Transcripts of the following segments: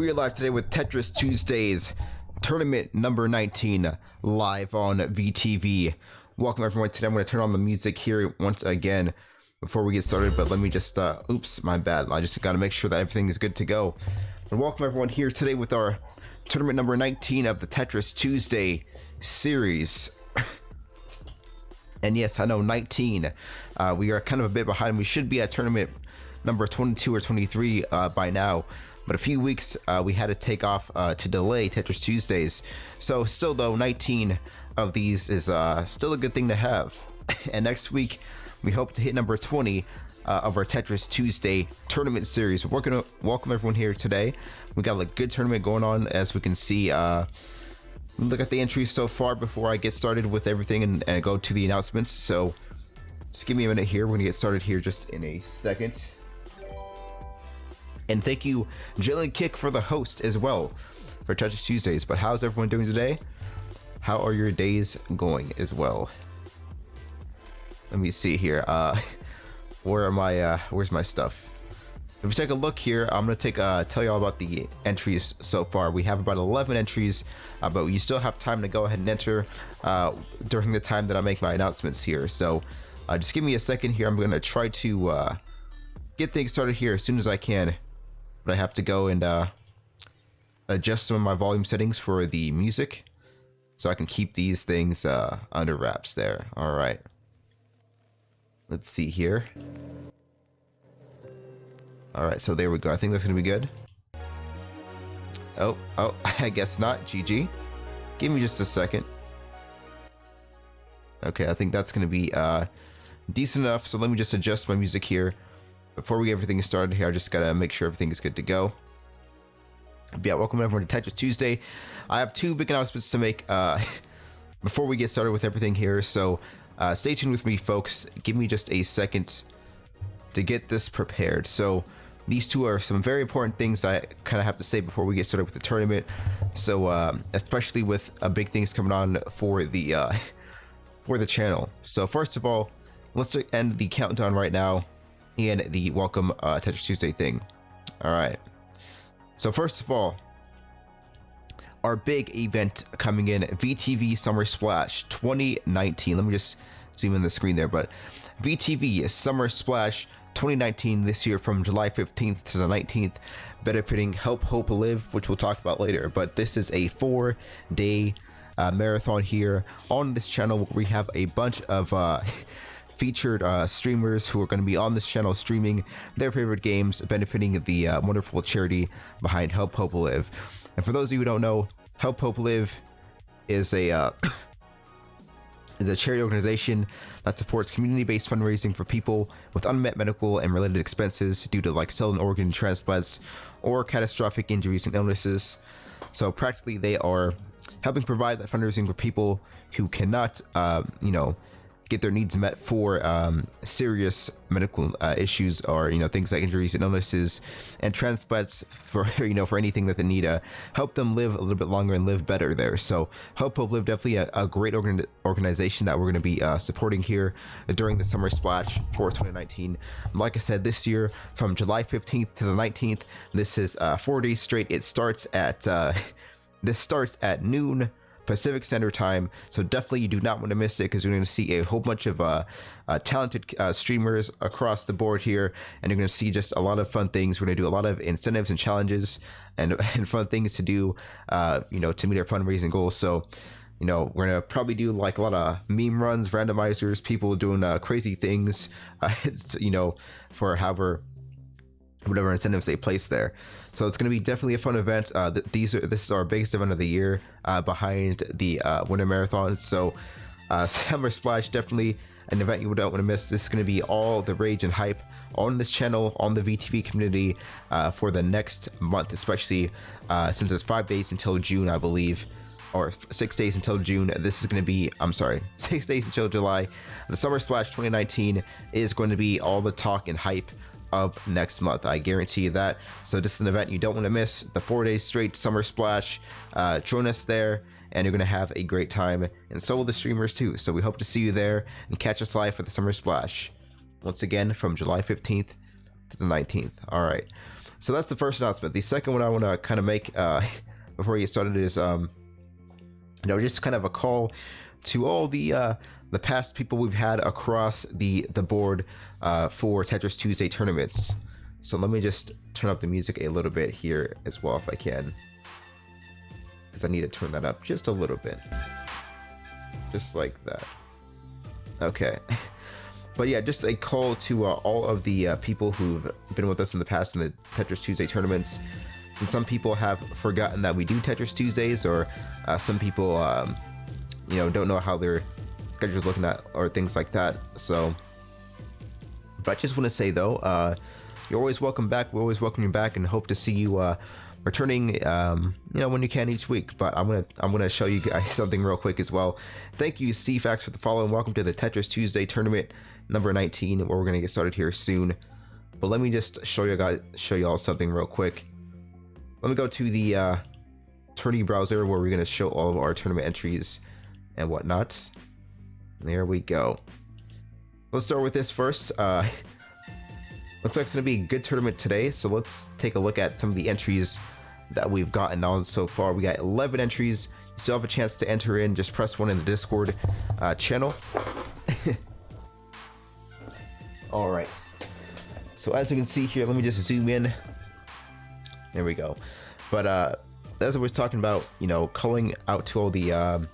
We are live today with Tetris Tuesdays, tournament number 19, live on VTV. Welcome everyone. Today I'm going to turn on the music here once again before we get started, but let me just, oops, my bad. I just got to make sure that everything is good to go. And welcome everyone here today with our tournament number 19 of the Tetris Tuesday series. And yes, I know 19. We are kind of a bit behind. We should be at tournament number 22 or 23 by now. But a few weeks we had to take off to delay Tetris Tuesdays. So still though, 19 of these is still a good thing to have. And next week we hope to hit number 20 of our Tetris Tuesday tournament series. We're going to welcome everyone here today. We got a good tournament going on, as we can see. Look at the entries so far before I get started with everything and go to the announcements. So just give me a minute here. We're going to get started here just in a second. And thank you, Jalen Kick, for the host as well for Tetris Tuesdays. But how's everyone doing today? How are your days going as well? Let me see here. Where are my where's my stuff? If we take a look here, I'm gonna tell you all about the entries so far. We have about 11 entries, but you still have time to go ahead and enter during the time that I make my announcements here. So just give me a second here. I'm gonna try to get things started here as soon as I can. But I have to go and adjust some of my volume settings for the music so I can keep these things under wraps there. All right. Let's see here. All right, so there we go. I think that's gonna be good. Oh, I guess not. GG. Give me just a second. Okay, I think that's gonna be decent enough. So let me just adjust my music here. Before we get everything started here, I just gotta make sure everything is good to go. But yeah, welcome everyone to Tetris Tuesday. I have two big announcements to make before we get started with everything here. So stay tuned with me, folks. Give me just a second to get this prepared. So these two are some very important things I kind of have to say before we get started with the tournament. So especially with big things coming on for the channel. So first of all, let's end the countdown right now and the welcome Tetris Tuesday thing. All right. So first of all, our big event coming in, VTV Summer Splash 2019. Let me just zoom in the screen there, but VTV Summer Splash 2019 this year from July 15th to the 19th, benefiting Help Hope Live, which we'll talk about later. But this is a 4-day marathon here on this channel where we have a bunch of featured streamers who are going to be on this channel streaming their favorite games, benefiting the wonderful charity behind Help Hope Live. And for those of you who don't know, Help Hope Live is a charity organization that supports community-based fundraising for people with unmet medical and related expenses due to like cell and organ transplants or catastrophic injuries and illnesses. So practically they are helping provide that fundraising for people who cannot get their needs met for serious medical issues, or things like injuries and illnesses, and transplants for for anything that they need to help them live a little bit longer and live better there. So Help Hope Live, definitely a great organization that we're going to be supporting here during the Summer Splash for 2019. Like I said, this year from July 15th to the 19th, this is 4 days straight. It starts at this starts at noon Pacific Standard Time, so definitely you do not want to miss it, because you're going to see a whole bunch of talented streamers across the board here, and you're going to see just a lot of fun things. We're going to do a lot of incentives and challenges and fun things to do, to meet our fundraising goals. So, we're going to probably do like a lot of meme runs, randomizers, people doing crazy things, for whatever incentives they place there. So it's going to be definitely a fun event. This is our biggest event of the year behind the Winter Marathon. So Summer Splash, definitely an event you don't want to miss. This is going to be all the rage and hype on this channel, on the VTV community for the next month, especially since it's 5 days until June, I believe, or 6 days until June. This is going to be, 6 days until July. The Summer Splash 2019 is going to be all the talk and hype of next month. I guarantee you that. So this is an event you don't want to miss. The 4 days straight Summer Splash. Join us there and you're going to have a great time, and so will the streamers too. So we hope to see you there and catch us live for the Summer Splash once again from July 15th to the 19th. All right. So that's the first announcement. The second one I want to kind of make before we get started is just kind of a call to all the past people we've had across the board for Tetris Tuesday tournaments. So let me just turn up the music a little bit here as well if I can, because I need to turn that up just a little bit, just like that. Okay. But yeah, just a call to all of the people who've been with us in the past in the Tetris Tuesday tournaments. And some people have forgotten that we do Tetris Tuesdays, or some people don't know how their schedule's looking at, or things like that. So, but I just want to say though, you're always welcome back. We always welcome you back, and hope to see you returning when you can each week. But I'm gonna show you guys something real quick as well. Thank you, CFAX, for the follow, and welcome to the Tetris Tuesday tournament number 19, where we're gonna get started here soon. But let me just show you all something real quick. Let me go to the tourney browser, where we're gonna show all of our tournament entries and whatnot. There we go. Let's start with this first. Looks like it's going to be a good tournament today, so let's take a look at some of the entries that we've gotten on so far. We got 11 entries. You still have a chance to enter in. Just press 1 in the Discord channel. All right. So as you can see here, let me just zoom in. There we go. But as I was talking about, calling out to all the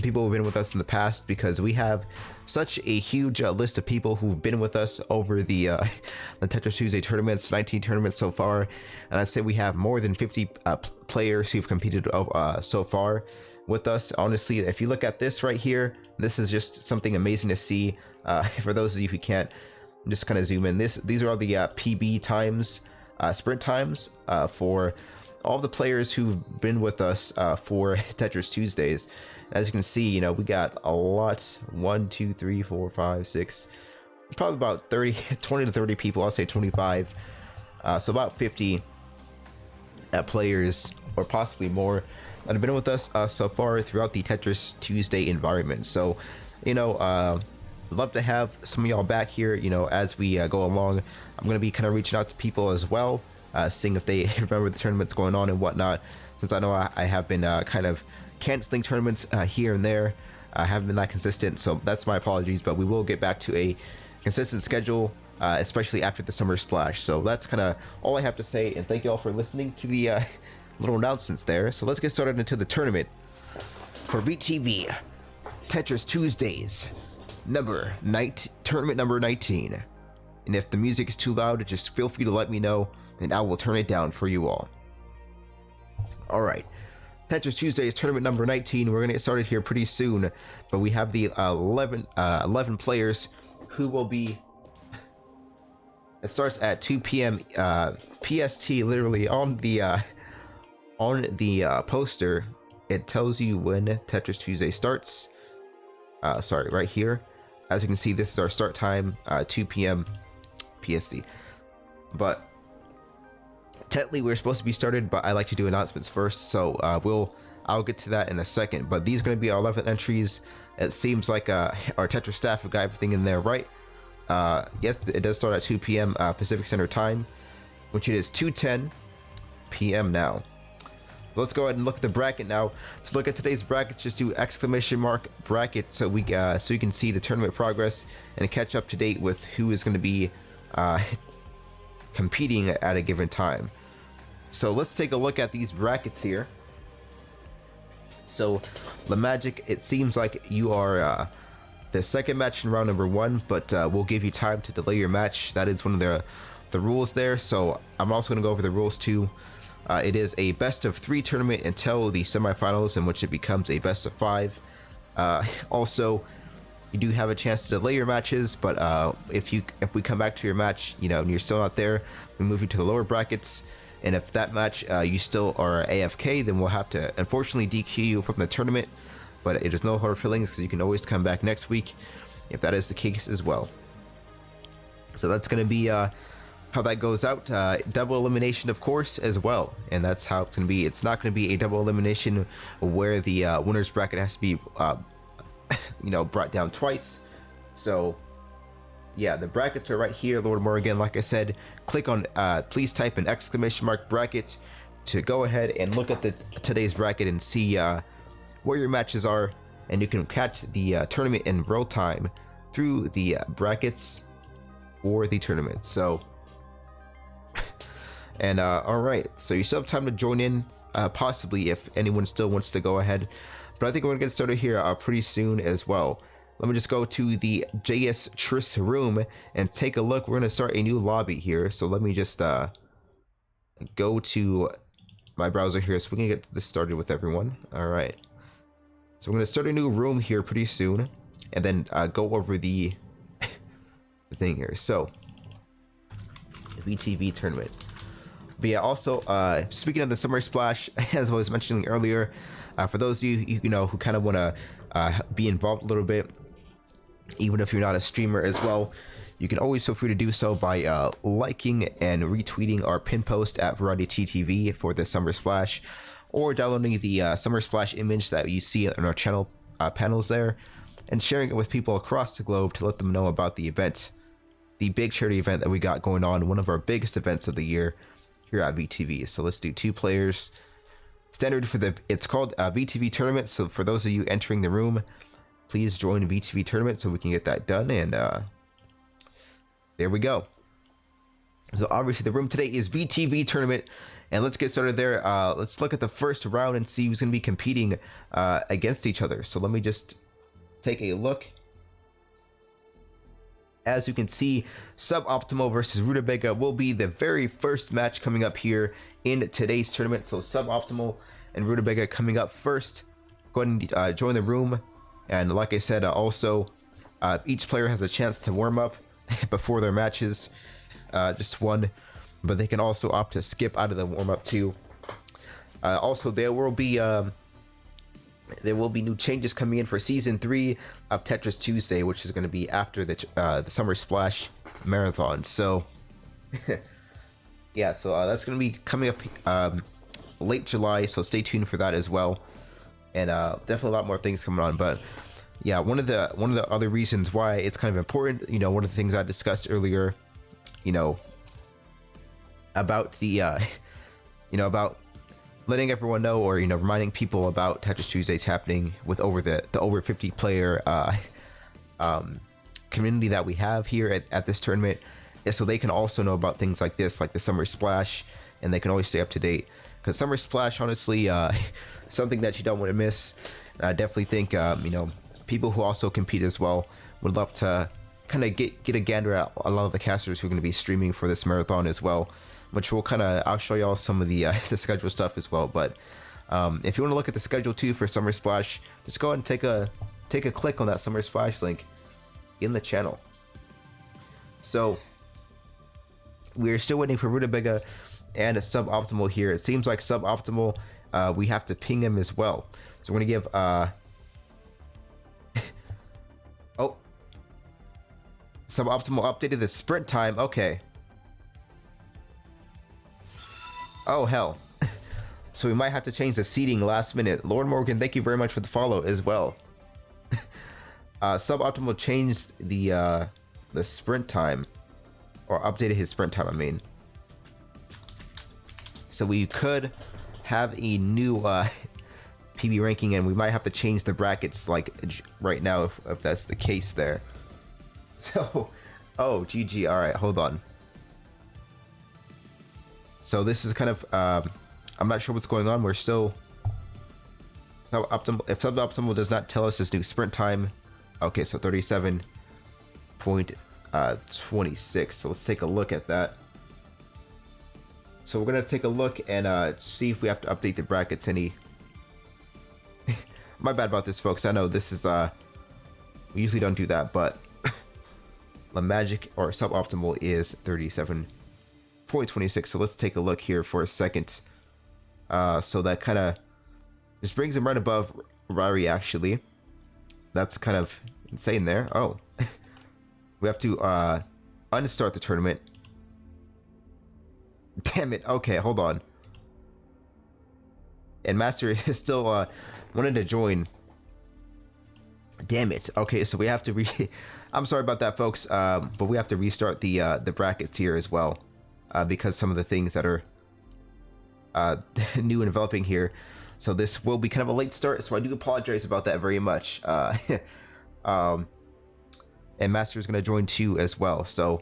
people who've been with us in the past, because we have such a huge list of people who've been with us over the Tetris Tuesday tournaments, 19 tournaments so far, and I'd say we have more than 50 players who've competed so far with us. Honestly, if you look at this right here, this is just something amazing to see. For those of you who can't, just kind of zoom in. These are all the PB times, sprint times for all the players who've been with us for Tetris Tuesdays. As you can see, we got a lot. 1, 2, 3, 4, 5, 6, probably about 20 to 30 people. I'll say 25. So about 50 players, or possibly more, that have been with us so far throughout the Tetris Tuesday environment. So, love to have some of y'all back here, as we go along. I'm going to be kind of reaching out to people as well, seeing if they remember the tournaments going on and whatnot, since I know I have been kind of canceling tournaments here and there. I haven't been that consistent, so that's my apologies, but we will get back to a consistent schedule, especially after the summer splash. So that's kind of all I have to say, and thank you all for listening to the little announcements there. So let's get started into the tournament for VTV Tetris Tuesdays tournament number 19. And if the music is too loud, just feel free to let me know, and I will turn it down for you all. All right. Tetris Tuesdays tournament number 19. We're going to get started here pretty soon, but we have the 11 players who will be... It starts at 2 p.m. PST. Literally on the poster, it tells you when Tetris Tuesday starts. Sorry, right here. As you can see, this is our start time, 2 p.m. PST. But technically we're supposed to be started, but I like to do announcements first, so I'll get to that in a second. But these are going to be our 11 entries. It seems like our Tetris staff have got everything in there right. Yes, it does start at 2 p.m. Pacific Standard Time, which it is 2:10 p.m. now. Let's go ahead and look at the bracket now. To look at today's bracket, just do ! bracket so you can see the tournament progress and catch up to date with who is going to be competing at a given time. So let's take a look at these brackets here. So the Magic, it seems like you are the second match in round number 1, but we'll give you time to delay your match. That is one of the rules there. So I'm also going to go over the rules too. It is a best of 3 tournament until the semifinals, in which it becomes a best of 5. Also, you do have a chance to delay your matches, but if we come back to your match, and you're still not there, we move you to the lower brackets. And if that match you still are AFK, then we'll have to unfortunately DQ you from the tournament. But it is no hard feelings, because you can always come back next week if that is the case as well. So that's going to be how that goes out. Double elimination, of course, as well, and that's how it's going to be. It's not going to be a double elimination where the winner's bracket has to be brought down twice. So yeah, the brackets are right here, Lord Morgan. Like I said, click on please type an exclamation mark bracket to go ahead and look at the today's bracket and see where your matches are, and you can catch the tournament in real time through the brackets for the tournament. So and all right, so you still have time to join in, possibly, if anyone still wants to go ahead, but I think we're gonna get started here pretty soon as well. Let me just go to the JS Tris room and take a look. We're gonna start a new lobby here, so let me just go to my browser here so we can get this started with everyone. All right, so we're gonna start a new room here pretty soon, and then go over the thing here. So VTV tournament. But yeah, also speaking of the Summer Splash, as I was mentioning earlier, for those of you who kind of want to be involved a little bit, even if you're not a streamer as well, you can always feel free to do so by liking and retweeting our pin post at Variety TTV for the Summer Splash, or downloading the Summer Splash image that you see on our channel panels there, and sharing it with people across the globe to let them know about the event, the big charity event that we got going on, one of our biggest events of the year here at VTV. So let's do 2 players. Standard for it's called VTV tournament. So for those of you entering the room, please join VTV tournament so we can get that done. And there we go. So obviously the room today is VTV tournament, and let's get started there. Let's look at the first round and see who's going to be competing against each other. So let me just take a look. As you can see, Suboptimal versus Rutabaga will be the very first match coming up here in today's tournament. So Suboptimal and Rutabaga coming up first. Go ahead and join the room. And like I said, also each player has a chance to warm up before their matches, just one, but they can also opt to skip out of the warm up too. Also, there will be new changes coming in for season 3 of Tetris Tuesday, which is going to be after the Summer Splash marathon. So yeah, so that's going to be coming up late July, so stay tuned for that as well. And definitely a lot more things coming on. But yeah, one of the other reasons why it's kind of important, one of the things I discussed earlier, about the about letting everyone know, or reminding people about Tetris Tuesdays happening with the over 50 player community that we have here at this tournament, so they can also know about things like this, like the Summer Splash, and they can always stay up to date, because Summer Splash, honestly, something that you don't want to miss. And I definitely think people who also compete as well would love to kind of get a gander at a lot of the casters who are going to be streaming for this marathon as well, which will I'll show y'all some of the the schedule stuff as well. But if you want to look at the schedule too for Summer Splash, just go ahead and take a click on that Summer Splash link in the channel. So we're still waiting for Rutabaga and a Suboptimal here. It seems like Suboptimal, we have to ping him as well. So we're gonna give oh, Suboptimal updated the sprint time. Okay. Oh hell. So we might have to change the seating last minute. Lord Morgan, thank you very much for the follow as well. Suboptimal changed the sprint time, or updated his sprint time, I mean. So we could have a new PB ranking, and we might have to change the brackets like right now if that's the case there. So, oh, GG. All right, hold on. So this is kind of I'm not sure what's going on. We're still Suboptimal. If Suboptimal does not tell us his new sprint time, okay, so 37.26. So let's take a look at that. So we're gonna take a look and see if we have to update the brackets any. My bad about this, folks. I know this is we usually don't do that, but the magic or Suboptimal is 37.26. So let's take a look here for a second. So that kind of just brings him right above Rari, actually. That's kind of insane there. Oh, we have to unstart the tournament. Damn it. Okay, hold on. And Master is still wanted to join. Damn it. Okay, so we have to I'm sorry about that, folks, but we have to restart the brackets here as well, because some of the things that are new and developing here. So this will be kind of a late start, so I do apologize about that very much. And Master is going to join too as well. So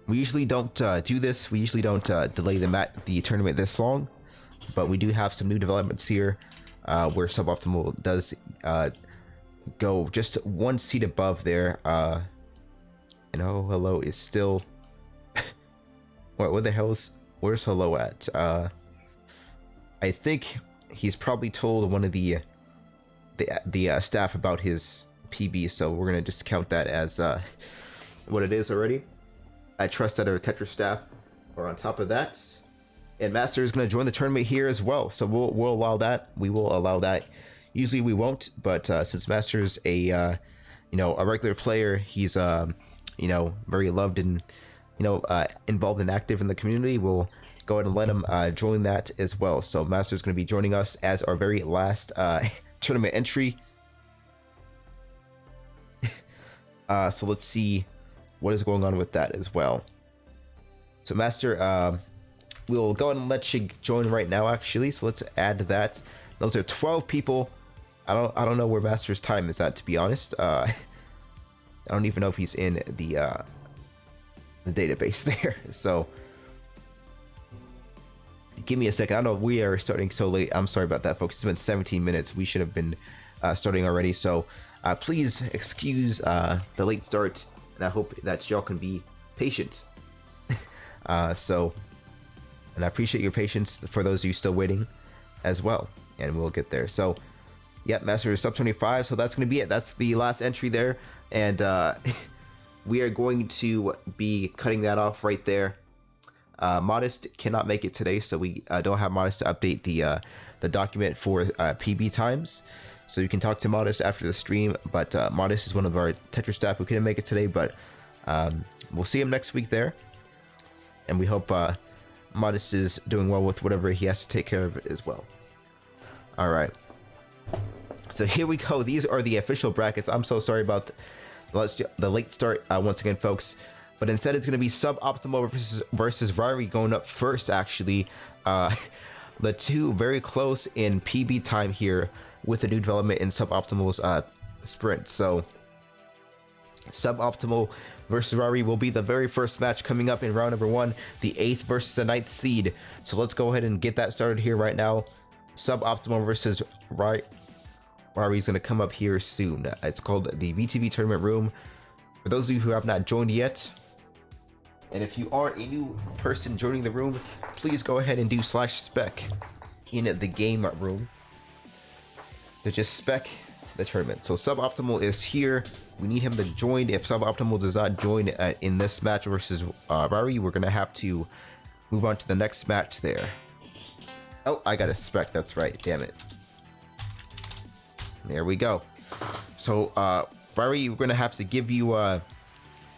we usually don't do this. We usually don't delay the tournament this long, but we do have some new developments here, where Suboptimal does go just one seat above there. And oh, hello is still. What the hell is? Where's hello at? I think he's probably told one of the staff about his PB, so we're gonna just count that as what it is already. I trust that our Tetris staff are on top of that, and Master is gonna join the tournament here as well. So we'll allow that. We will allow that. Usually we won't, but since Master's a regular player, he's very loved and involved and active in the community. We'll go ahead and let him join that as well. So Master's going to be joining us as our very last tournament entry. So let's see what is going on with that as well. So Master, we'll go ahead and let you join right now, actually. So let's add that. Those are 12 people. I don't know where Master's time is at, to be honest. I don't even know if he's in the database there. So give me a second. I know we are starting so late. I'm sorry about that, folks. It's been 17 minutes. We should have been starting already. So please excuse the late start, and I hope that y'all can be patient. And I appreciate your patience for those of you still waiting as well, and we'll get there. So yep, Master is sub 25, so that's going to be it. That's the last entry there, and we are going to be cutting that off right there. Modest cannot make it today, so we don't have Modest to update the document for PB times. So you can talk to Modest after the stream, but Modest is one of our Tetris staff who couldn't make it today, but we'll see him next week there. And we hope Modest is doing well with whatever he has to take care of as well. All right. So here we go. These are the official brackets. I'm so sorry about the late start once again, folks. But instead, it's going to be Suboptimal versus Rari going up first, actually. The two very close in PB time here with the new development in Suboptimal's sprint. So Suboptimal versus Rari will be the very first match coming up in round number 1, the 8th versus the 9th seed. So let's go ahead and get that started here right now. Suboptimal versus Rari is going to come up here soon. It's called the VTV tournament room. For those of you who have not joined yet, and if you are a new person joining the room, please go ahead and do /spec in the game room to just spec the tournament. So Suboptimal is here. We need him to join. If Suboptimal does not join in this match versus Rari, we're gonna have to move on to the next match there. Oh, I got a spec. That's right. Damn it. There we go. So Rari, we're gonna have to give you a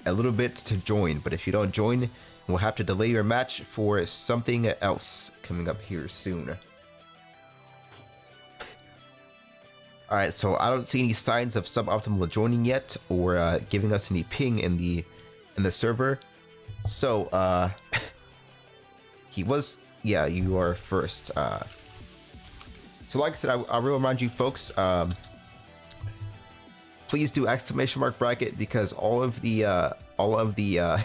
little bit to join, but if you don't join, we'll have to delay your match for something else coming up here soon. All right, so I don't see any signs of Suboptimal joining yet or giving us any ping in the server. So he was, yeah, you are first. So like I said, I will remind you folks, please do / bracket, because all of the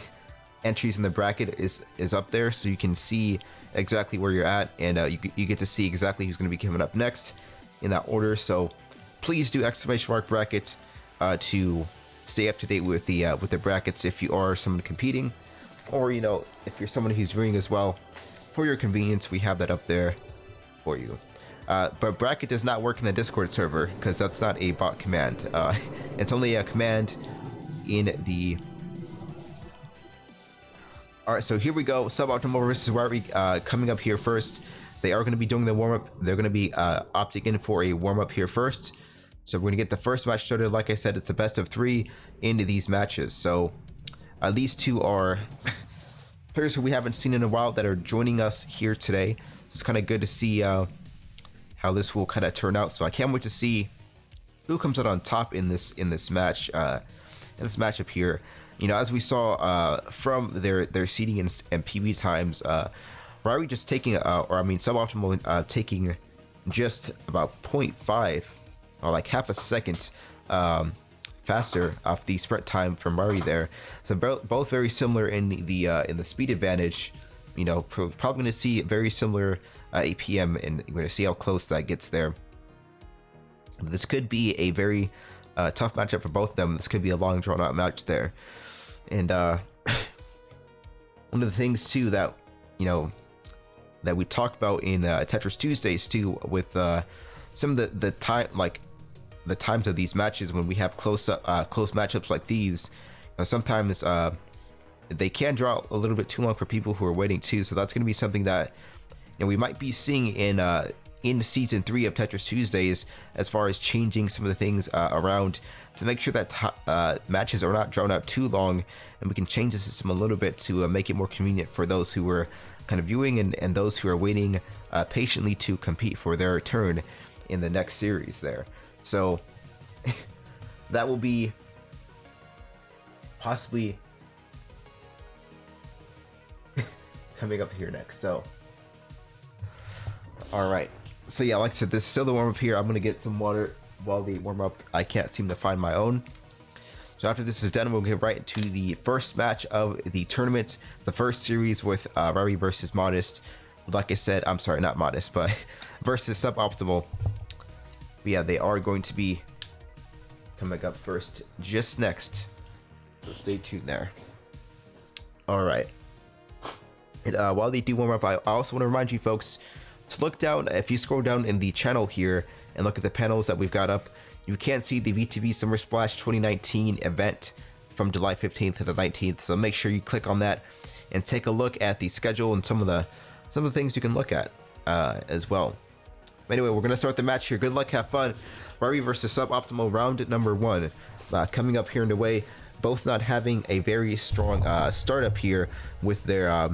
entries in the bracket is up there, so you can see exactly where you're at, and you get to see exactly who's going to be coming up next in that order. So please do / bracket to stay up to date with the brackets if you are someone competing, or if you're someone who's viewing as well. For your convenience, we have that up there for you. But bracket does not work in the Discord server because that's not a bot command. It's only a command in the... Alright, so here we go. Suboptimal versus Rari coming up here first. They are going to be doing the warm-up. They're going to be opting in for a warm-up here first. So we're going to get the first match started. Like I said, it's a best of 3 into these matches. So these two are players who we haven't seen in a while that are joining us here today. It's kind of good to see how this will kind of turn out. So I can't wait to see who comes out on top in this match, in this matchup here. You know, as we saw from their seeding and PB times, Rari just taking, Suboptimal taking just about 0.5 or like half a second faster off the sprint time from Rari there. So both very similar in the speed advantage. You know, probably going to see very similar APM, and we're going to see how close that gets there. This could be a very tough matchup for both of them. This could be a long drawn out match there. And one of the things too that, you know, that we talked about in Tetris Tuesdays too, with some of the times of these matches when we have close matchups like these, you know, sometimes they can draw out a little bit too long for people who are waiting too. So that's going to be something that, you know, we might be seeing in season 3 of Tetris Tuesdays, as far as changing some of the things around to make sure that matches are not drawn out too long, and we can change the system a little bit to make it more convenient for those who are kind of viewing and those who are waiting patiently to compete for their turn in the next series there. So that will be possibly coming up here next. So all right, so yeah, like I said, this is still the warm-up here. I'm gonna get some water while the warm-up. I can't seem to find my own. So after this is done, we'll get right to the first match of the tournament, the first series with Rari versus Modest. Like I said, I'm sorry, not Modest, but versus Suboptimal. But yeah, they are going to be coming up first just next, so stay tuned there. All right, and while they do warm up, I also want to remind you folks to look down. If you scroll down in the channel here and look at the panels that we've got up, you can see the VTV Summer Splash 2019 event from July 15th to the 19th. So make sure you click on that and take a look at the schedule and some of the things you can look at as well. Anyway, we're gonna start the match here. Good luck, have fun. Rari versus Suboptimal, round number 1, coming up here in the way. Both not having a very strong startup here with their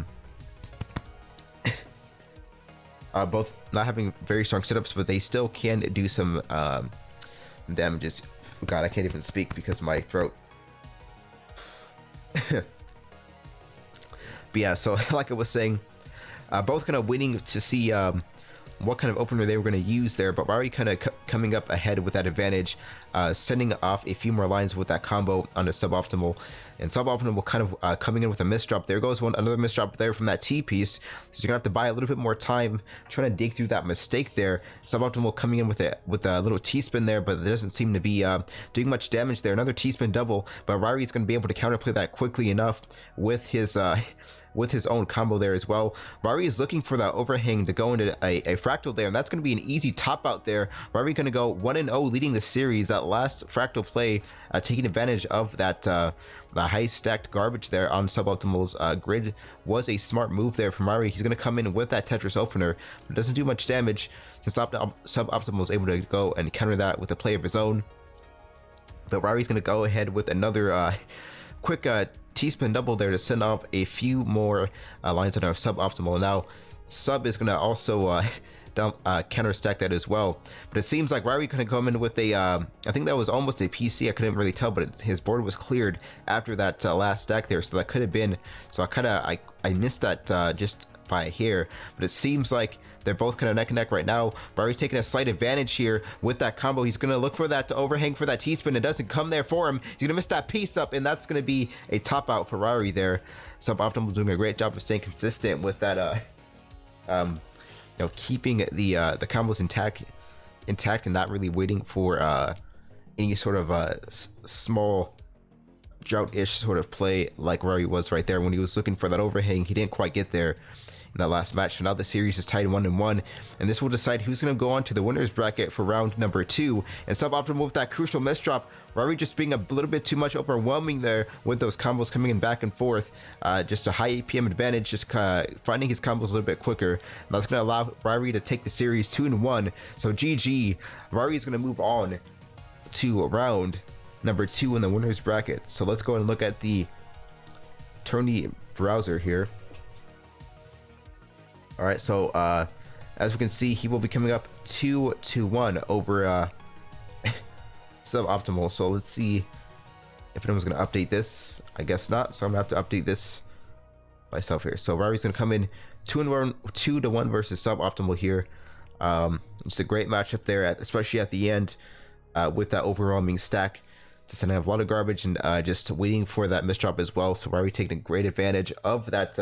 both not having very strong setups, but they still can do some damages. God, I can't even speak because of my throat. But yeah, so like I was saying, both kind of waiting to see what kind of opener they were going to use there, but Rari kind of coming up ahead with that advantage, sending off a few more lines with that combo on the Suboptimal, and Suboptimal kind of coming in with a misdrop. There goes another misdrop there from that T piece, so you're gonna have to buy a little bit more time trying to dig through that mistake there. Suboptimal coming in with a little T-spin there, but it doesn't seem to be doing much damage there. Another T-spin double, but Rari is going to be able to counterplay that quickly enough with his own combo there as well. Rari is looking for that overhang to go into a fractal there, and that's going to be an easy top out there. Rari going to go 1-0 leading the series. That last fractal play taking advantage of that the high stacked garbage there on Suboptimal's grid was a smart move there from Rari. He's going to come in with that Tetris opener, but doesn't do much damage since Suboptimal is able to go and counter that with a play of his own. But Rari's going to go ahead with another quick T-spin double there to send off a few more lines on our Suboptimal. Now Sub is going to also counter stack that as well, but it seems like Rari couldn't come in with a I think that was almost a PC. I couldn't really tell, but his board was cleared after that last stack there, so that could have been. So I missed that just by a hair, but it seems like they're both kind of neck and neck right now. Rari's taking a slight advantage here with that combo. He's going to look for that to overhang for that T-spin. It doesn't come there for him. He's going to miss that piece up, and that's going to be a top out for Rari there. Suboptimal doing a great job of staying consistent with that you know, keeping the combos intact and not really waiting for any sort of small drought-ish sort of play like Rari was right there when he was looking for that overhang. He didn't quite get there in that last match. So now the series is tied 1-1, and this will decide who's going to go on to the winners bracket for round number 2. And Suboptimal with that crucial misdrop. Rari just being a little bit too much overwhelming there with those combos coming in back and forth. Just a high APM advantage, just finding his combos a little bit quicker. And that's going to allow Rari to take the series 2-1. So GG. Rari is going to move on to round number 2 in the winners bracket. So let's go and look at the tourney browser here. All right, so as we can see, he will be coming up 2-1 over suboptimal. So let's see if anyone's going to update this. I guess not. So I'm going to have to update this myself here. So Rari's going to come in 2-1 versus suboptimal here. It's a great matchup there, especially at the end with that overwhelming stack to send out a lot of garbage and just waiting for that misdrop as well. So Rari taking great advantage of that.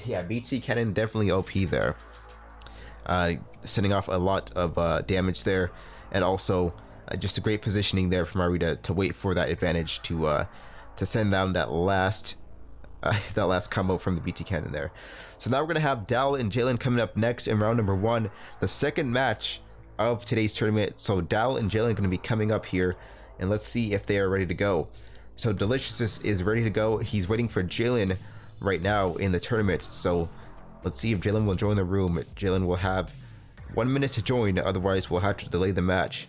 Yeah, BT cannon definitely OP there. Sending off a lot of damage there, and also just a great positioning there from Rari to wait for that advantage to send down that last combo from the BT cannon there. So now we're gonna have Dal and Jalen coming up next in round number 1, the second match of today's tournament. So Dal and Jalen are gonna be coming up here, and let's see if they are ready to go. So Delicious is ready to go. He's waiting for Jalen right now in the tournament. So let's see if Jalen will join the room. Jalen will have 1 minute to join, otherwise we'll have to delay the match.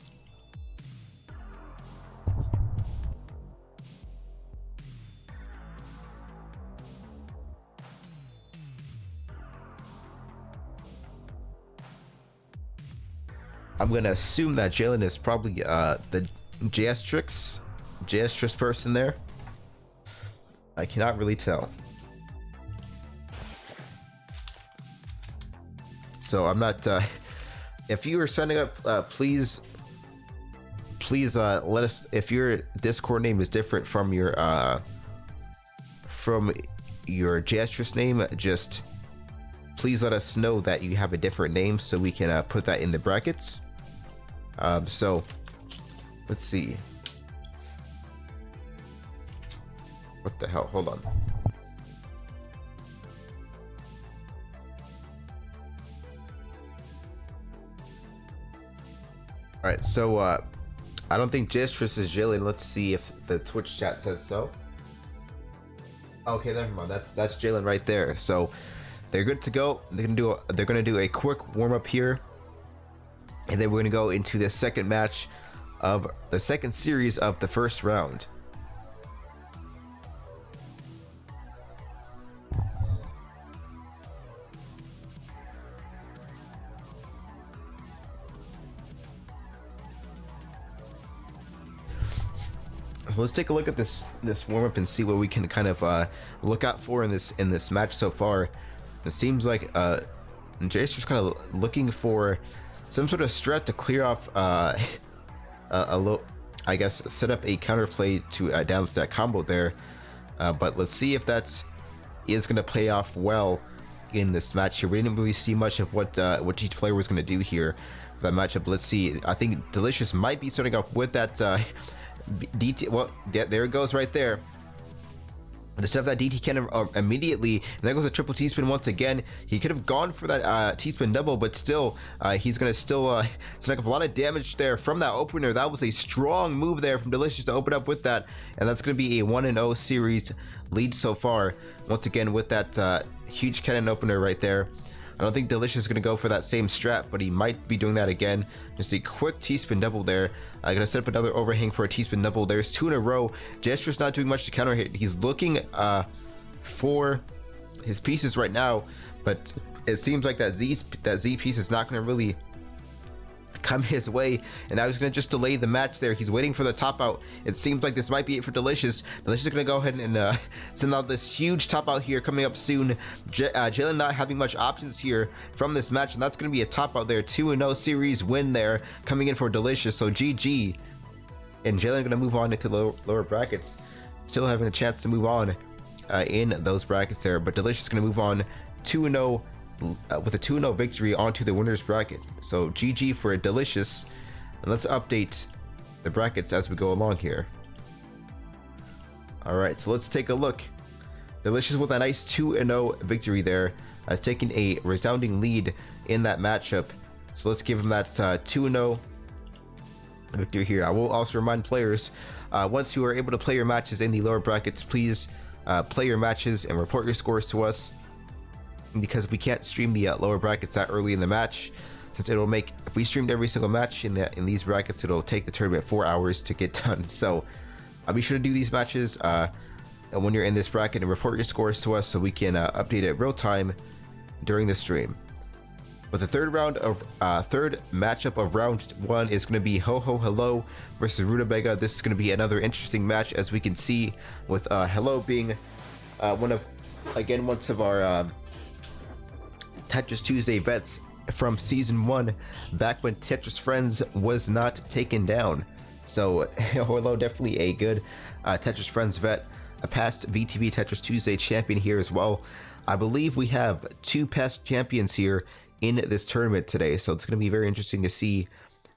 I'm gonna assume that Jalen is probably the JS person there. I cannot really tell. So I'm not. If you are signing up, please let us. If your Discord name is different from your JS name, just please let us know that you have a different name so we can put that in the brackets. So let's see. What the hell? Hold on. Alright, so I don't think Jestris is Jalen. Let's see if the Twitch chat says so. Okay, never mind. That's Jalen right there. So they're good to go. They're gonna do a quick warm up here, and then we're gonna go into the second match of the second series of the first round. Let's take a look at this warm up and see what we can kind of look out for in this match so far. It seems like Jace just kind of looking for some sort of strat to clear off a low, I guess, set up a counterplay to down that combo there. But let's see if that is going to play off well in this match here. We didn't really see much of what each player was going to do here for that matchup. Let's see. I think Delicious might be starting off with that DT. Well, yeah, there it goes right there. Instead of that DT cannon immediately, and there goes a triple T-spin once again. He could have gone for that T-spin double, but still, he's going to still send up a lot of damage there from that opener. That was a strong move there from Delicious to open up with that, and that's going to be a 1-0 series lead so far. Once again with that huge cannon opener right there. I don't think Delicious is going to go for that same strat, but he might be doing that again. Just a quick T-spin double there. I'm going to set up another overhang for a T-spin double. There's 2 in a row. Gesture's not doing much to counter hit. He's looking for his pieces right now, but it seems like that Z piece is not going to really come his way, and now he's going to just delay the match there. He's waiting for the top out. It seems like this might be it for Delicious. Delicious is going to go ahead and send out this huge top out here coming up soon. Jalen not having much options here from this match, and that's going to be a top out there. 2-0 series win there coming in for Delicious. So GG. And Jalen going to move on into lower brackets, still having a chance to move on in those brackets there, but Delicious is going to move on 2-0 with a 2-0 victory onto the winners bracket. So GG for Delicious, and let's update the brackets as we go along here. All right, so let's take a look. Delicious with a nice 2-0 victory there, taking a resounding lead in that matchup. So let's give him that 2-0 victory here. I will also remind players, once you are able to play your matches in the lower brackets, please play your matches and report your scores to us, because we can't stream the lower brackets that early in the match, since it'll make, if we streamed every single match in these brackets, it'll take the tournament 4 hours to get done. So be sure to do these matches when you're in this bracket and report your scores to us so we can update it real time during the stream. But the third matchup of round one is going to be Ho Ho Hello versus Rutabaga. This is going to be another interesting match, as we can see, with Hello being one of our Tetris Tuesday vets from season 1, back when Tetris Friends was not taken down. So Hello, definitely a good Tetris Friends vet, a past VTV Tetris Tuesday champion here as well. I believe we have 2 past champions here in this tournament today, so it's going to be very interesting to see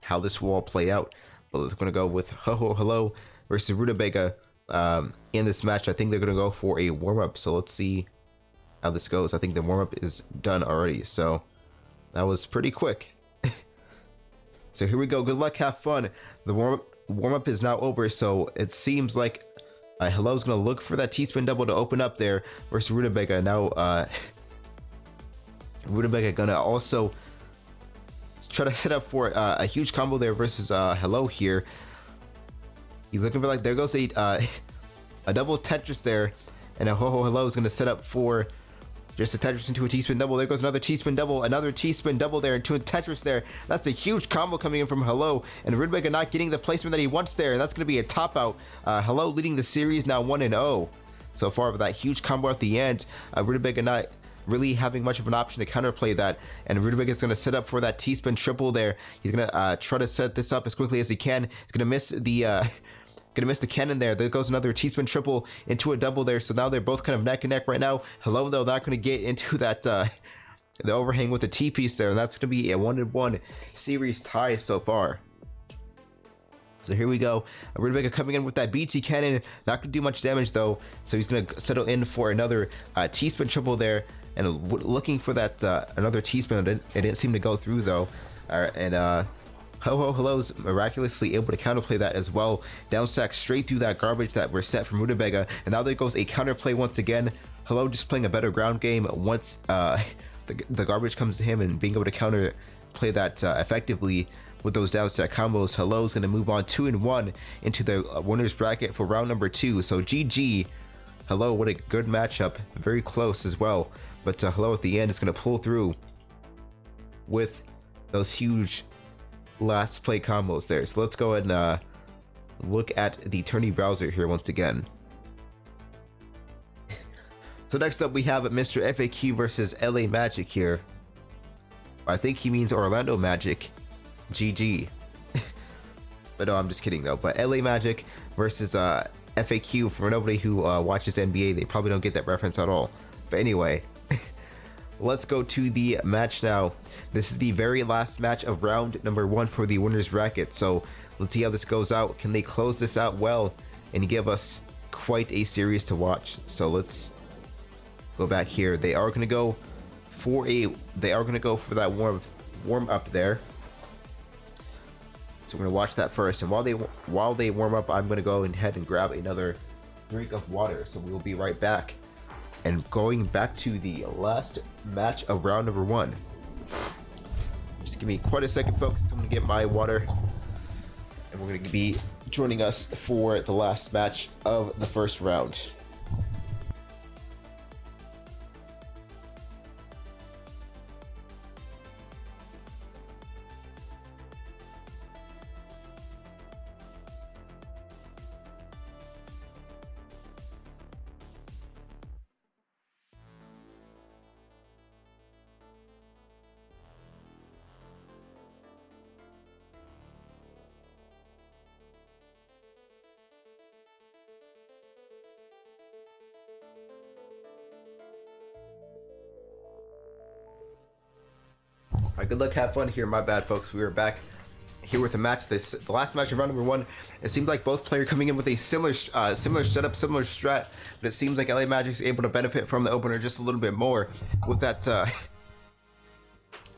how this will all play out. But it's going to go with Ho Ho Hello versus Rutabaga in this match. I think they're going to go for a warm-up, so let's see how this goes. I think the warm-up is done already, so that was pretty quick. So here we go. Good luck, have fun. The warm-up is now over, so it seems like Hello's going to look for that T-spin double to open up there versus Rutabaga. Now Rutabaga gonna also try to set up for a huge combo there versus Hello here. He's looking for, like, there goes a double Tetris there, and a Ho Ho Hello is gonna set up for just a Tetris into a T-spin double. There goes another T-spin double, another T-spin double there into a Tetris there. That's a huge combo coming in from Hello, and Rutabaga not getting the placement that he wants there, and that's gonna be a top out. Hello leading the series now 1-0 so far with that huge combo at the end. Rutabaga not really having much of an option to counterplay that, and Rutabaga is going to set up for that T-spin triple there. He's going to try to set this up as quickly as he can. He's going to miss the cannon there. There goes another T-spin triple into a double there. So now they're both kind of neck and neck right now. Hello, though, not going to get into that the overhang with the T-piece there, and that's going to be a 1-1 series tie so far. So here we go. Rutabaga coming in with that BT cannon. Not going to do much damage, though. So he's going to settle in for another T-spin triple there, and looking for that another T-spin. It didn't seem to go through, though. And Ho Ho Hello's miraculously able to counterplay that as well. Down stack straight through that garbage that were set from Rutabaga. And now there goes a counterplay once again. Hello just playing a better ground game once the garbage comes to him, and being able to counterplay that effectively with those down stack combos. Hello's going to move on 2-1 into the winner's bracket for round number 2. So GG. Hello, what a good matchup. Very close as well. But Hello at the end is going to pull through with those huge last play combos there. So let's go ahead and look at the tourney browser here once again. So next up we have Mr. FAQ versus LA Magic here. I think he means Orlando Magic. GG. But no, I'm just kidding though. But LA Magic versus FAQ. For nobody who watches NBA, they probably don't get that reference at all. But anyway, let's go to the match now. This is the very last match of round number 1 for the winner's bracket. So let's see how this goes out. Can they close this out well and give us quite a series to watch? So let's go back here. They are going to go for that warm up there. So we're gonna watch that first, and while they warm up, I'm gonna go ahead and grab another drink of water. So we will be right back, and going back to the last match of round number 1. Just give me quite a second, folks. I'm gonna get my water, and we're gonna be joining us for the last match of the first round. Alright, good luck, have fun here. My bad, folks. We are back here with a match. The last match of round number 1. It seemed like both players coming in with a similar setup, similar strat, but it seems like LA Magic's able to benefit from the opener just a little bit more with that.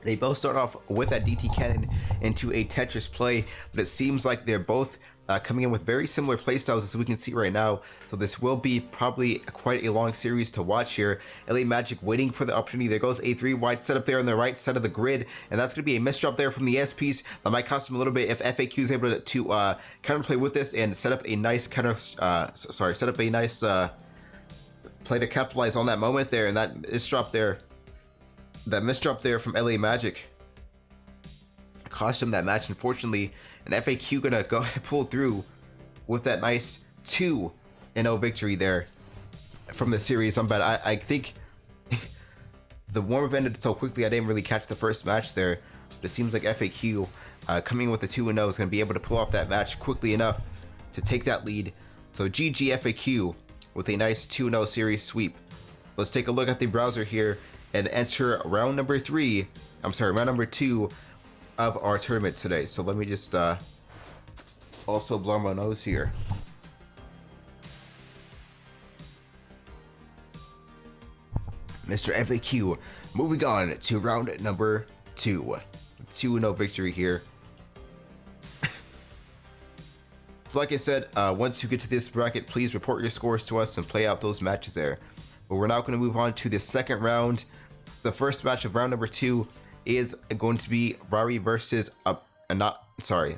They both start off with that DT cannon into a Tetris play, but it seems like they're both coming in with very similar playstyles, as we can see right now. So this will be probably quite a long series to watch here. LA Magic waiting for the opportunity. There goes a 3 wide setup there on the right side of the grid, and that's going to be a misdrop there from the SPs. That might cost him a little bit if FAQ is able to counterplay with this and set up a nice play to capitalize on that moment there, and that misdrop there that misdrop there from LA Magic cost him that match, unfortunately, and FAQ gonna go pull through with that nice 2-0 victory there from the series. But I think the warm-up ended so quickly I didn't really catch the first match there. But it seems like FAQ coming with the 2-0 is going to be able to pull off that match quickly enough to take that lead. So GG FAQ with a nice 2-0 series sweep. Let's take a look at the browser here and enter round number 2 of our tournament today. So let me just also blow my nose here. Mr. FAQ moving on to round number 2. 2-0 victory here. So like I said, once you get to this bracket, please report your scores to us and play out those matches there. But we're now going to move on to the second round. The first match of round number 2 is going to be Rari versus Rari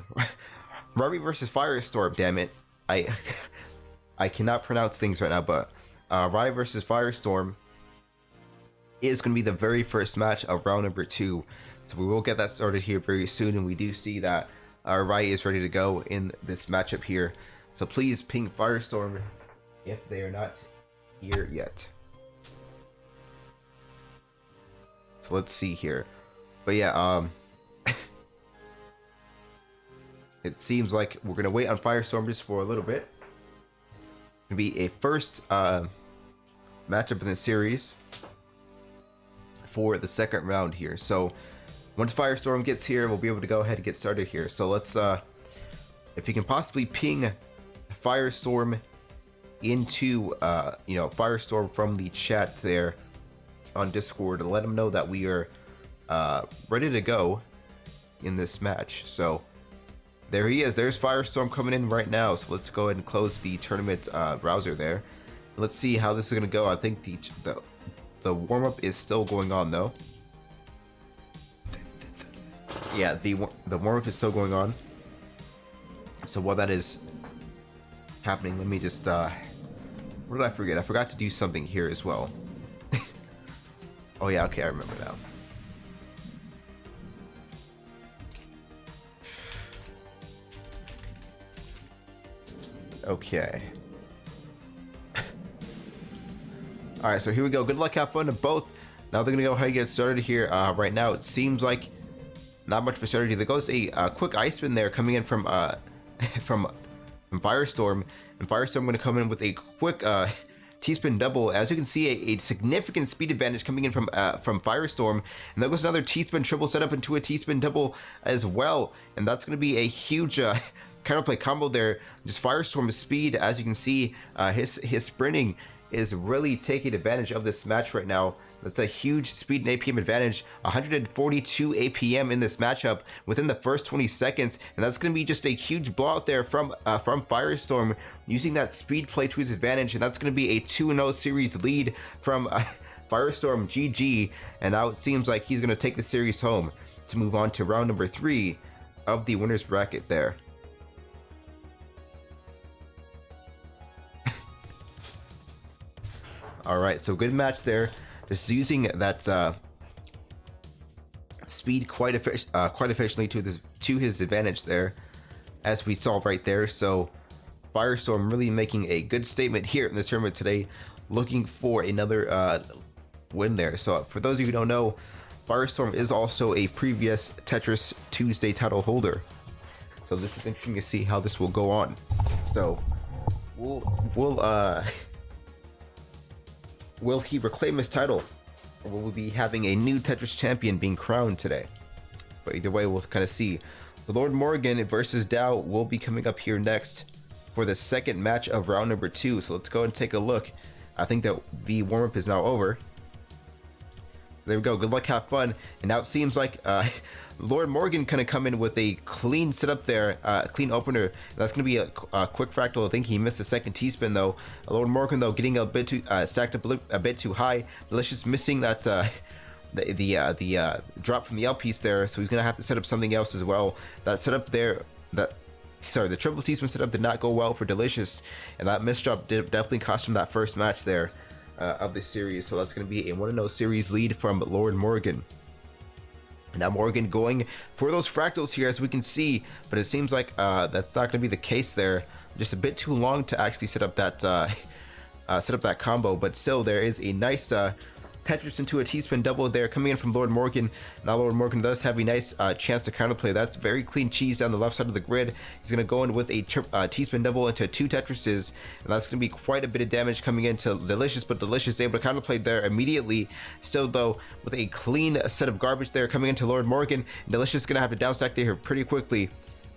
versus Firestorm. Damn it, I cannot pronounce things right now. But Rari versus Firestorm is going to be the very first match of round number 2. So we will get that started here very soon, and we do see that Rari is ready to go in this matchup here. So please ping Firestorm if they are not here yet. So let's see here. But yeah, it seems like we're gonna wait on Firestorm just for a little bit. It's gonna be a first matchup in the series for the second round here. So once Firestorm gets here, we'll be able to go ahead and get started here. So let's, if you can possibly ping Firestorm into, Firestorm from the chat there on Discord and let him know that we are ready to go in this match. So there he is. There's Firestorm coming in right now. So let's go ahead and close the tournament browser there. Let's see how this is gonna go. I think the warm-up is still going on though. Yeah, the warm-up is still going on. So while that is happening, let me just what did I forget? I forgot to do something here as well. Oh yeah, okay, I remember now. Okay. Alright, so here we go. Good luck, have fun to both. Now they're gonna go ahead and get started here. Right now it seems like not much of a strategy. There goes a quick ice spin there coming in from from Firestorm, and Firestorm gonna come in with a quick T-spin double. As you can see, a significant speed advantage coming in from Firestorm, and there goes another T-spin triple set up into a T-spin double as well, and that's going to be a huge counterplay combo there. Just Firestorm's speed, as you can see, his sprinting is really taking advantage of this match right now. That's a huge speed and APM advantage, 142 APM in this matchup within the first 20 seconds, and that's going to be just a huge blowout there from Firestorm using that speed play to his advantage, and that's going to be a 2-0 series lead from Firestorm. GG, and now it seems like he's going to take the series home to move on to round number 3 of the winners bracket there. All right, so good match there. Just using that speed quite efficiently to his advantage there, as we saw right there. So Firestorm really making a good statement here in this tournament today, looking for another win there. So for those of you who don't know, Firestorm is also a previous Tetris Tuesday title holder. So this is interesting to see how this will go on. So will he reclaim his title, or will we be having a new Tetris champion being crowned today? But either way, we'll kind of see. The Lord Morgan versus Dow will be coming up here next for the second match of round number 2. So let's go and take a look. I think that the warm-up is now over. There we go. Good luck, have fun. And now it seems like Lord Morgan kind of come in with a clean setup there, clean opener. That's going to be a quick fractal. I think he missed the second T-spin though. Lord Morgan though getting a bit too stacked up a bit too high. Delicious missing that the drop from the L piece there, so he's going to have to set up something else as well. That setup there, the triple T-spin setup did not go well for Delicious, and that misdrop did definitely cost him that first match there. of the series. So that's going to be a 1-0 series lead from Lord Morgan. Now Morgan going for those fractals here, as we can see, but it seems like that's not going to be the case there. Just a bit too long to actually set up that combo, but still there is a nice Tetris into a T-spin double there coming in from Lord Morgan. Now Lord Morgan does have a nice chance to counterplay. That's very clean cheese down the left side of the grid. He's going to go in with a T-spin double into 2 Tetrises, and that's going to be quite a bit of damage coming into Delicious, but Delicious is able to counterplay there immediately. Still though, with a clean set of garbage there coming into Lord Morgan, Delicious is going to have to downstack there pretty quickly.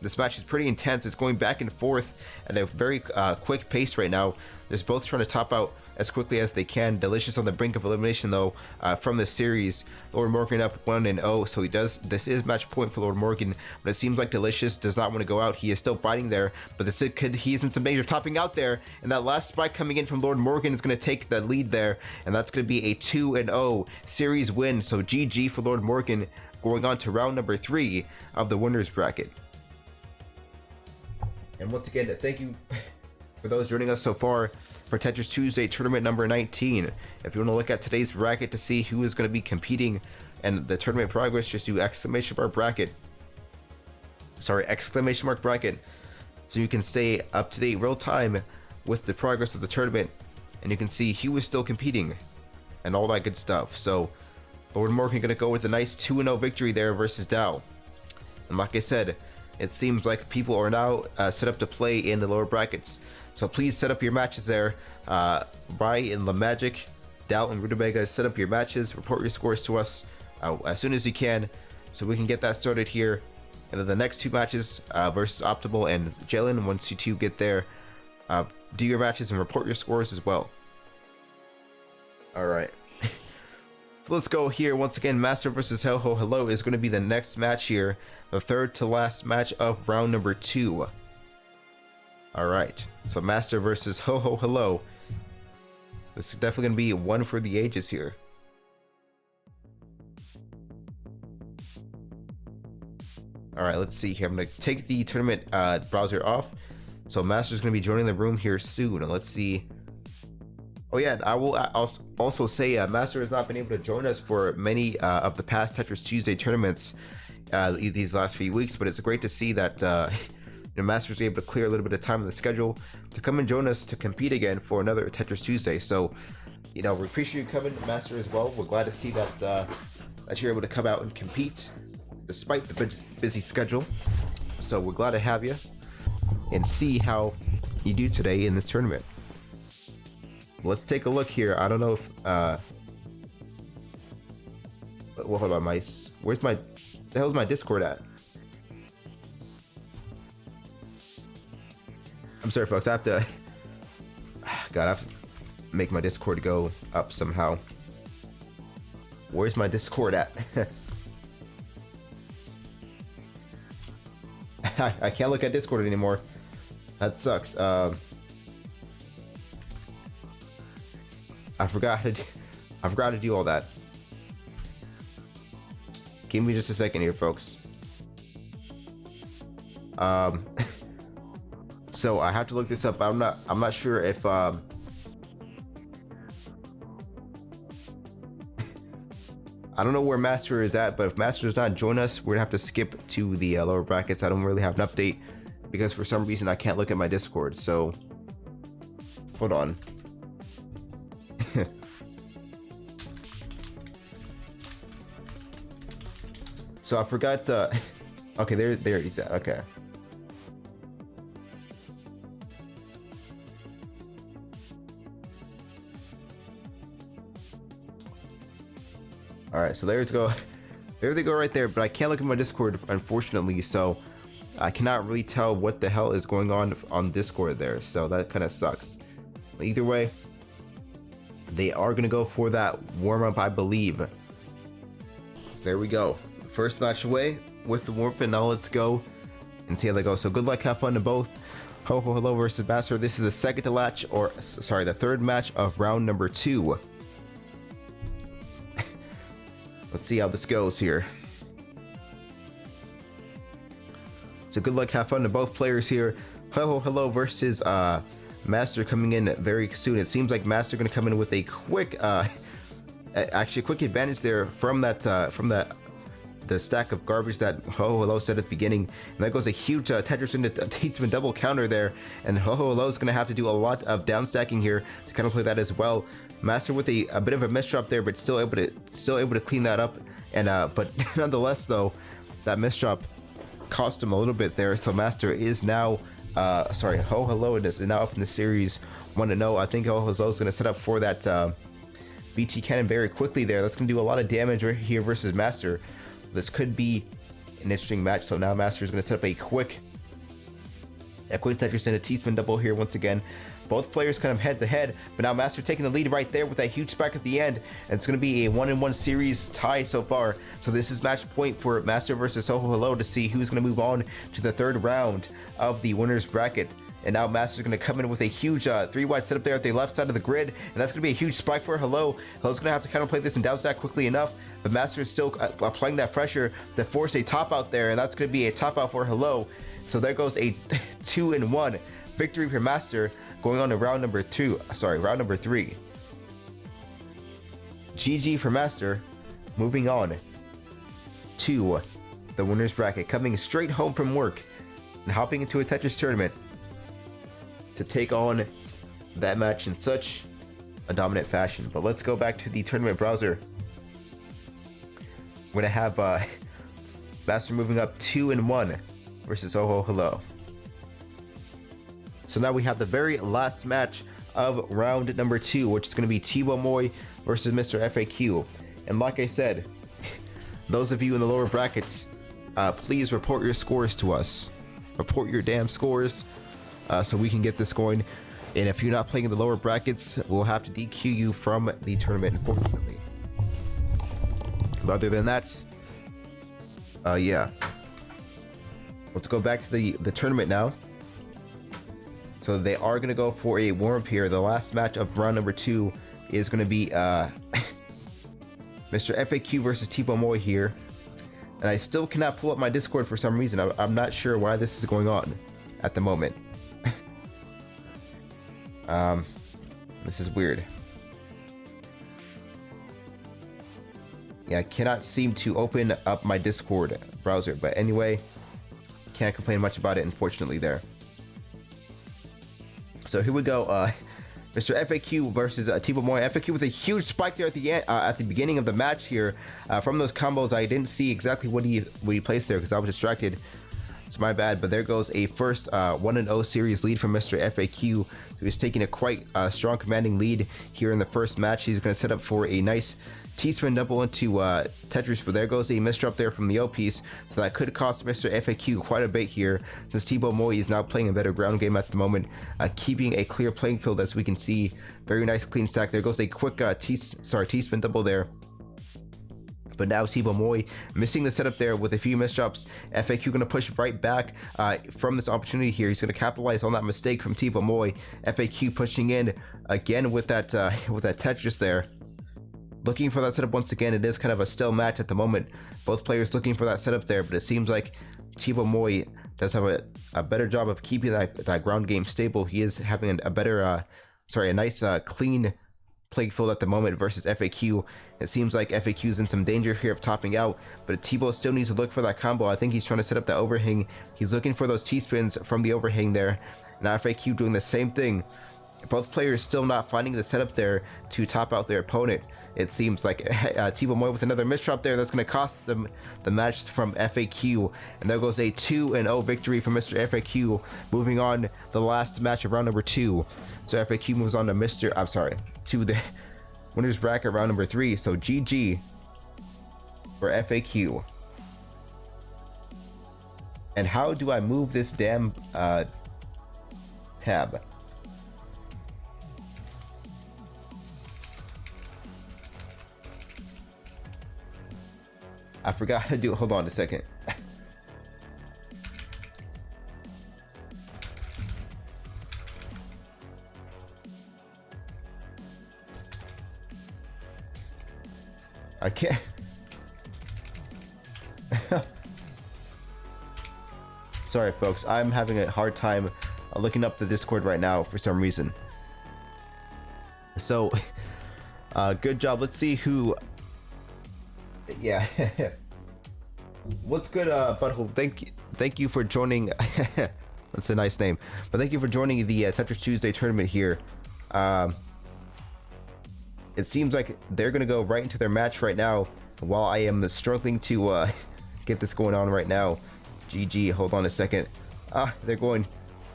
This match is pretty intense. It's going back and forth at a very quick pace right now. They're both trying to top out as quickly as they can. Delicious on the brink of elimination though from this series. Lord Morgan up 1-0, so this is match point for Lord Morgan, but it seems like Delicious does not want to go out. He is still fighting there, but he is in some danger of topping out there, and that last spike coming in from Lord Morgan is going to take the lead there, and that's going to be a 2-0 series win. So GG for Lord Morgan, going on to round number 3 of the winners bracket. And once again, thank you for those joining us so far for Tetris Tuesday tournament number 19. If you want to look at today's bracket to see who is going to be competing and the tournament progress, just do exclamation mark bracket, so you can stay up to date real time with the progress of the tournament, and you can see who is still competing and all that good stuff. So Lord Morgan going to go with a nice 2-0 victory there versus Dow. And like I said, it seems like people are now set up to play in the lower brackets. So please set up your matches there. Rai and La Magic, Dal and Rutabaga, set up your matches, report your scores to us as soon as you can, so we can get that started here. And then the next 2 matches versus Optimal and Jalen, once you 2 get there, do your matches and report your scores as well. Alright. So let's go here. Once again, Master versus Ho Ho Hello is going to be the next match here. The third to last match of round number 2. Alright, so Master versus Ho Ho Hello. This is definitely going to be one for the ages here. Alright, let's see here. I'm going to take the tournament browser off. So Master's going to be joining the room here soon. Let's see. Oh yeah, I will also say Master has not been able to join us for many of the past Tetris Tuesday tournaments these last few weeks, but it's great to see that Master's able to clear a little bit of time in the schedule to come and join us to compete again for another Tetris Tuesday. So, we appreciate you coming, Master, as well. We're glad to see that that you're able to come out and compete despite the busy schedule. So we're glad to have you and see how you do today in this tournament. Let's take a look here. I don't know if well, hold on, where's my, the hell's my Discord at? I'm sorry folks, I have to God, I have to make my Discord go up somehow. Where's my Discord at? I can't look at Discord anymore. That sucks. I forgot to do all that. Give me just a second here, folks. So I have to look this up. I'm not sure if I don't know where Master is at, but if Master does not join us, we're gonna have to skip to the lower brackets. I don't really have an update because for some reason I can't look at my Discord. So hold on. So I forgot to. Okay, there he's at. Okay. All right, so there they go right there. But I can't look at my Discord, unfortunately, so I cannot really tell what the hell is going on Discord there. So that kind of sucks. But either way, they are gonna go for that warm up, I believe. There we go. First match away with the warm up, and now let's go and see how they go. So good luck, have fun to both. Ho Ho Hello versus Master. This is the second to match, or sorry, the third match of round number 2. Let's see how this goes here. So good luck, have fun to both players here. Ho Ho Hello versus Master coming in very soon. It seems like Master going to come in with a quick, actually a quick advantage there from the stack of garbage that Ho said at the beginning. And there goes a huge Tetris into Teatsman double counter there, and Ho is going to have to do a lot of down stacking here to kind of play that as well. Master with a bit of a misdrop there, but still able to clean that up. And but nonetheless though, that misdrop cost him a little bit there. So Master is now Ho is now up in the series 1-0. I think Ho is going to set up for that BT cannon very quickly there. That's going to do a lot of damage right here versus Master. This could be an interesting match. So now Master is going to set up a quick Tetris and a T-spin double here once again. Both players kind of head to head, but now Master taking the lead right there with that huge spike at the end. And it's going to be a 1-1 series tie so far. So this is match point for Master versus Ho to see who's going to move on to the third round of the winners bracket. And now Master's going to come in with a huge 3-wide setup there at the left side of the grid. And that's going to be a huge spike for Hello's going to have to kind of play this and down stack quickly enough. But Master is still applying that pressure to force a top out there. And that's going to be a top out for Hello. So there goes a 2-1 victory for Master going on to round number 3. GG for Master. Moving on to the winners bracket. Coming straight home from work and hopping into a Tetris tournament to take on that match in such a dominant fashion. But let's go back to the tournament browser. We're gonna have Master moving up 2-1 versus Hello. So now we have the very last match of round number 2, which is going to be Thibaut Moy versus Mr. FAQ. And like I said, those of you in the lower brackets, please report your scores to us. Report your damn scores so we can get this going. And if you're not playing in the lower brackets, we'll have to DQ you from the tournament, unfortunately. But other than that, yeah. Let's go back to the tournament now. So they are going to go for a warm-up here. The last match of round number 2 is going to be Mr. FAQ versus Thibaut Moy here. And I still cannot pull up my Discord for some reason. I'm not sure why this is going on at the moment. This is weird. Yeah, I cannot seem to open up my Discord browser. But anyway, can't complain much about it, unfortunately, there. So here we go, Mr. FAQ versus Thibaut Moy. FAQ with a huge spike there at the end, at the beginning of the match here. From those combos, I didn't see exactly what he placed there because I was distracted. It's my bad, but there goes a first 1-0 series lead from Mr. FAQ, who is taking a quite strong commanding lead here in the first match. He's going to set up for a nice T-spin double into Tetris, but there goes a misdrop there from the O piece, so that could cost Mr. FAQ quite a bit here, since Thibaut Moy is now playing a better ground game at the moment, keeping a clear playing field as we can see. Very nice clean stack. There goes a quick T-spin double there. But now Thibaut Moy missing the setup there with a few misdrops. FAQ going to push right back from this opportunity here. He's going to capitalize on that mistake from Thibaut Moy. FAQ pushing in again with that Tetris there. Looking for that setup once again. It is kind of a still match at the moment. Both players looking for that setup there, but it seems like Thibaut Moy does have a better job of keeping that ground game stable. He is having a better, a nice clean playing field at the moment versus FAQ. It seems like FAQ is in some danger here of topping out, but Thibaut still needs to look for that combo. I think he's trying to set up the overhang. He's looking for those T-spins from the overhang there. Now FAQ doing the same thing. Both players still not finding the setup there to top out their opponent. It seems like Thibaut Moy with another misdrop there. That's going to cost them the match from FAQ. And there goes a 2-0 victory from Mr. FAQ. Moving on the last match of round number 2. So FAQ moves on to to the winners bracket round number 3. So GG for FAQ. And how do I move this damn tab? I forgot how to do it. Hold on a second. I can't. Sorry, folks. I'm having a hard time looking up the Discord right now for some reason. So, good job. Let's see who. Yeah. What's good, Butthole? Thank you for joining. That's a nice name. But thank you for joining the Tetris Tuesday tournament here. It seems like they're gonna go right into their match right now, while I am struggling to get this going on right now. GG. Hold on a second. They're going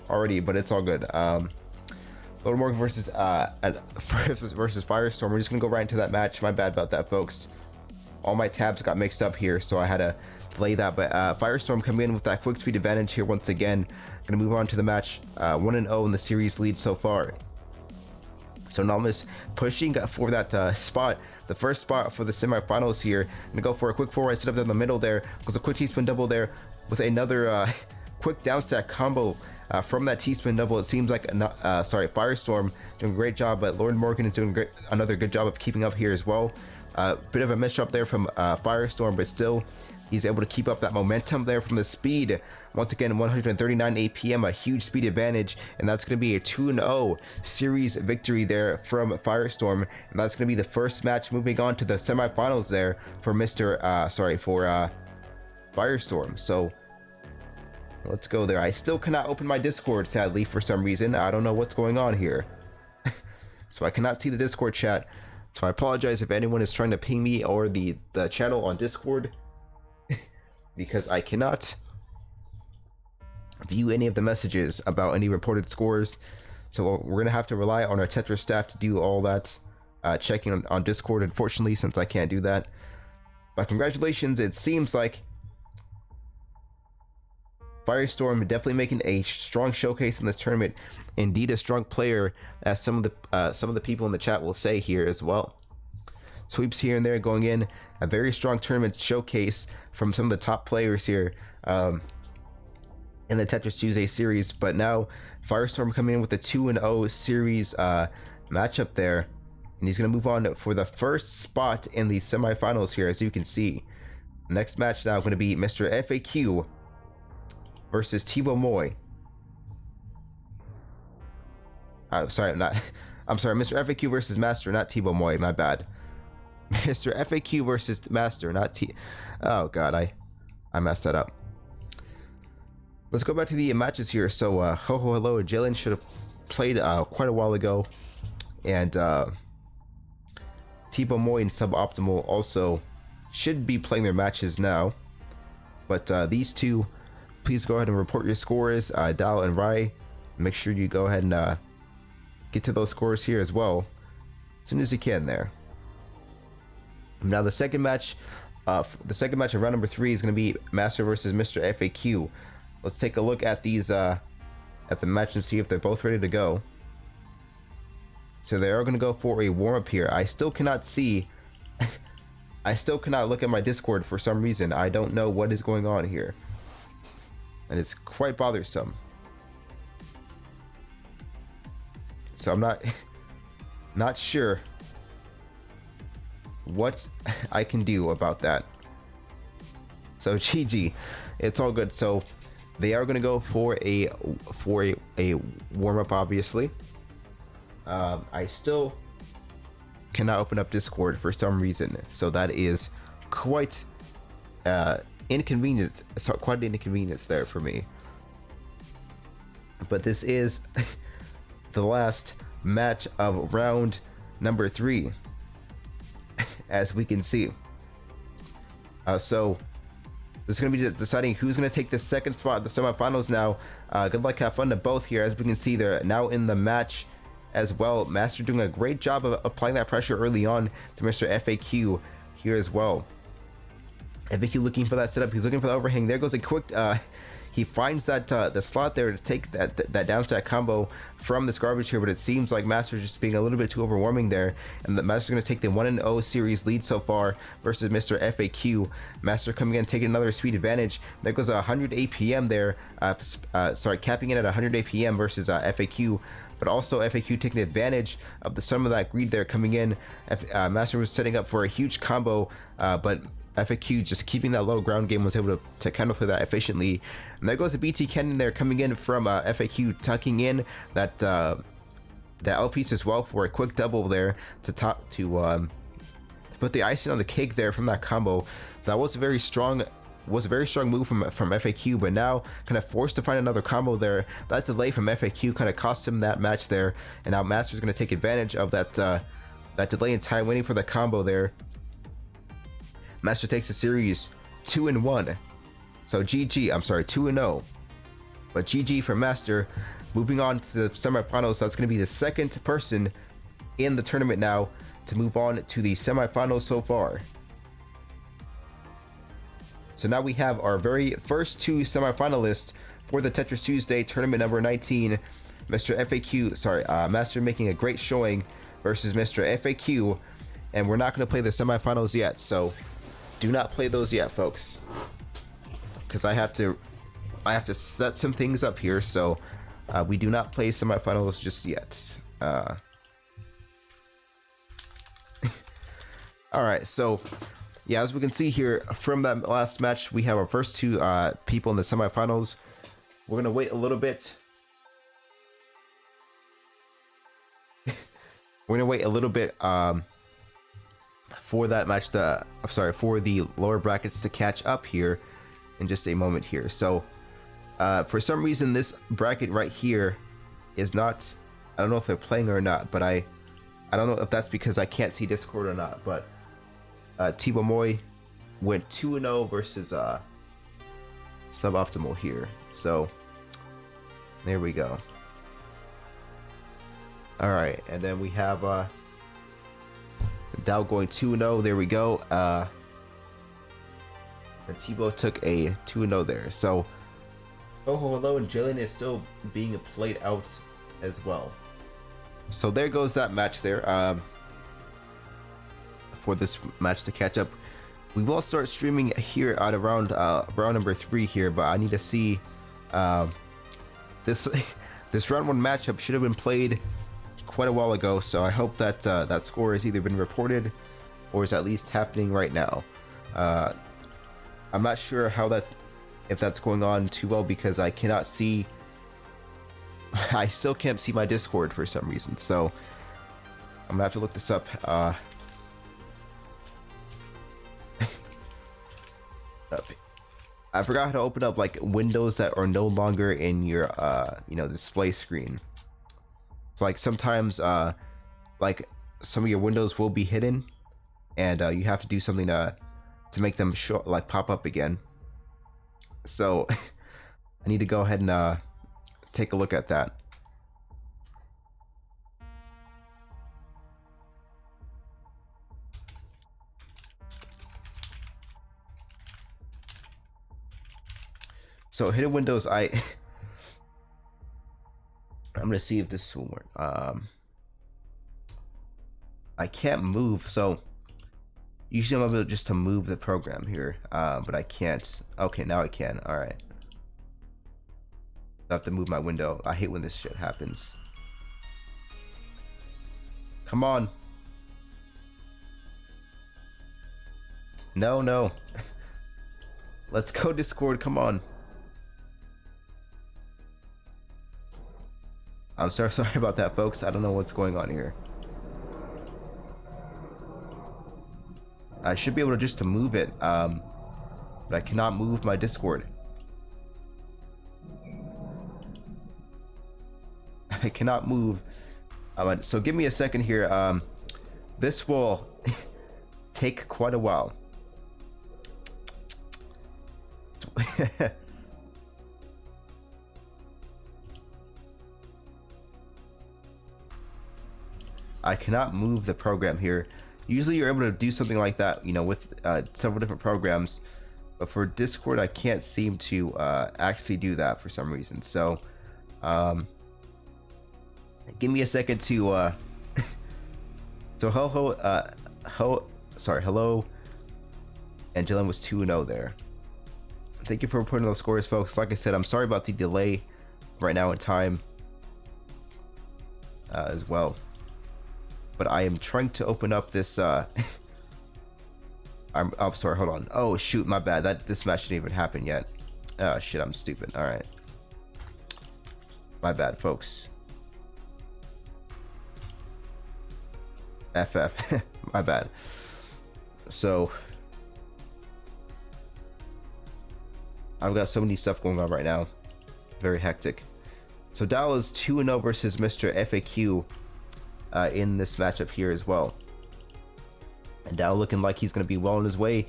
already, but it's all good. Lord Morgan versus Firestorm. We're just gonna go right into that match. My bad about that, folks. All my tabs got mixed up here, so I had to delay that. But Firestorm coming in with that quick speed advantage here once again. Gonna move on to the match. 1-0 in the series lead so far. So Anomalous pushing for that spot, the first spot for the semifinals here. Gonna go for a quick forward set up in the middle there. Goes a quick T-spin double there with another quick down stack combo from that T-spin double. It seems like Firestorm doing a great job, but Lord Morgan is doing another good job of keeping up here as well. Bit of a misstep there from Firestorm, but still he's able to keep up that momentum there from the speed. Once again, 139 APM, a huge speed advantage, and that's going to be a 2-0 series victory there from Firestorm, and that's going to be the first match moving on to the semifinals there for Firestorm. So let's go there. I still cannot open my Discord, sadly, for some reason. I don't know what's going on here. So I cannot see the Discord chat. So I apologize if anyone is trying to ping me or the channel on Discord, because I cannot view any of the messages about any reported scores. So we're gonna have to rely on our Tetris staff to do all that checking on Discord, unfortunately, since I can't do that. But congratulations, it seems like Firestorm definitely making a strong showcase in this tournament. Indeed, a strong player, as some of the people in the chat will say here as well. Sweeps here and there going in. A very strong tournament showcase from some of the top players here in the Tetris Tuesday series. But now Firestorm coming in with a 2-0 series matchup there, and he's going to move on for the first spot in the semifinals here, as you can see. Next match now going to be Mr. FAQ versus Thibaut Moy. I'm sorry, Mr. FAQ versus Master, not Thibaut Moy, my bad. Mr. FAQ versus Master, not oh god, I messed that up. Let's go back to the matches here. So hello, Jalen should have played quite a while ago, and Thibaut Moy and Suboptimal also should be playing their matches now. But these two, please go ahead and report your scores. Dal and Rai, make sure you go ahead and get to those scores here as well as soon as you can there. Now the second match of round number 3 is going to be Master versus Mr. FAQ. Let's take a look at these at the match and see if they're both ready to go. So they are going to go for a warm-up here. I still cannot see I still cannot look at my Discord for some reason. I don't know what is going on here, and it's quite bothersome. So I'm not sure what I can do about that. So GG, it's all good. So they are going to go for a warm-up, obviously. I still cannot open up Discord for some reason, so that is quite inconvenience. So quite an inconvenience there for me. But this is the last match of round number 3, as we can see. So this is going to be deciding who's going to take the second spot at the semifinals now. Good luck, have fun to both here. As we can see, they're now in the match as well. Master doing a great job of applying that pressure early on to Mr. FAQ here as well. FAQ looking for that setup. He's looking for the overhang. There goes a quick he finds that the slot there to take that down stack combo from this garbage here, but it seems like Master's just being a little bit too overwhelming there, and the Master's going to take the 1-0 series lead so far versus Mr. FAQ. Master coming in, taking another speed advantage. There goes 100 APM there, capping in at 100 APM versus FAQ, but also FAQ taking advantage of some of that greed there coming in. Master was setting up for a huge combo, but FAQ just keeping that low ground game was able to counterplay that efficiently. And there goes the BT cannon there coming in from FAQ, tucking in that L piece as well for a quick double there to put the icing on the cake there from that combo. That was a very strong move from FAQ, but now kind of forced to find another combo there. That delay from FAQ kind of cost him that match there, and now Master's going to take advantage of that delay in time, waiting for the combo there. Master takes the series 2-1. So GG, I'm sorry, 2-0. But GG for Master. Moving on to the semifinals, that's going to be the second person in the tournament now to move on to the semifinals so far. So now we have our very first two semifinalists for the Tetris Tuesday tournament number 19. Mr. FAQ, Master making a great showing versus Mr. FAQ. And we're not going to play the semifinals yet, so do not play those yet, folks. Because I have to set some things up here, so we do not play semifinals just yet. Alright, so yeah, as we can see here from that last match, we have our first two people in the semifinals. We're gonna wait a little bit. We're gonna wait a little bit for that match for the lower brackets to catch up here in just a moment here. So for some reason this bracket right here is not, I don't know if they're playing or not, but I don't know if that's because I can't see Discord or not, but Tibo Moy went 2-0 versus Suboptimal here. So there we go. All right, and then we have Dow going 2-0. There we go. And Tibo took a 2-0 there. So Oh Hello and Jillian is still being played out as well. So there goes that match there. For this match to catch up, we will start streaming here at around round number 3 here, but I need to see this round 1 matchup should have been played quite a while ago, so I hope that that score has either been reported or is at least happening right now. I'm not sure if that's going on too well, because I cannot see, I still can't see my Discord for some reason, so I'm gonna have to look this up. I forgot how to open up like windows that are no longer in your display screen. So like sometimes like some of your windows will be hidden, and you have to do something to make them show, like pop up again. So I need to go ahead and take a look at that. So hidden windows, I'm gonna see if this will work. I can't move, so usually I'm able just to move the program here, but I can't. Okay, now I can. All right. I have to move my window. I hate when this shit happens. Come on. No. Let's go, Discord. Come on. I'm sorry about that, folks. I don't know what's going on here. I should be able to just to move it, but I cannot move my Discord. I cannot move. So give me a second here. This will take quite a while. I cannot move the program here. Usually you're able to do something like that, with several different programs, but for Discord I can't seem to actually do that for some reason. So give me a second to so hello, and Jillian was 2-0 there. Thank you for reporting those scores, folks. Like I said, I'm sorry about the delay right now in time as well. But I am trying to open up this I'm sorry, hold on. Oh shoot, my bad. This match didn't even happen yet. Oh shit, I'm stupid. All right, my bad, folks. FF, my bad. So I've got so many stuff going on right now. Very hectic. So Dal is 2-0 versus Mr. FAQ in this matchup here as well. And Dal looking like he's going to be well on his way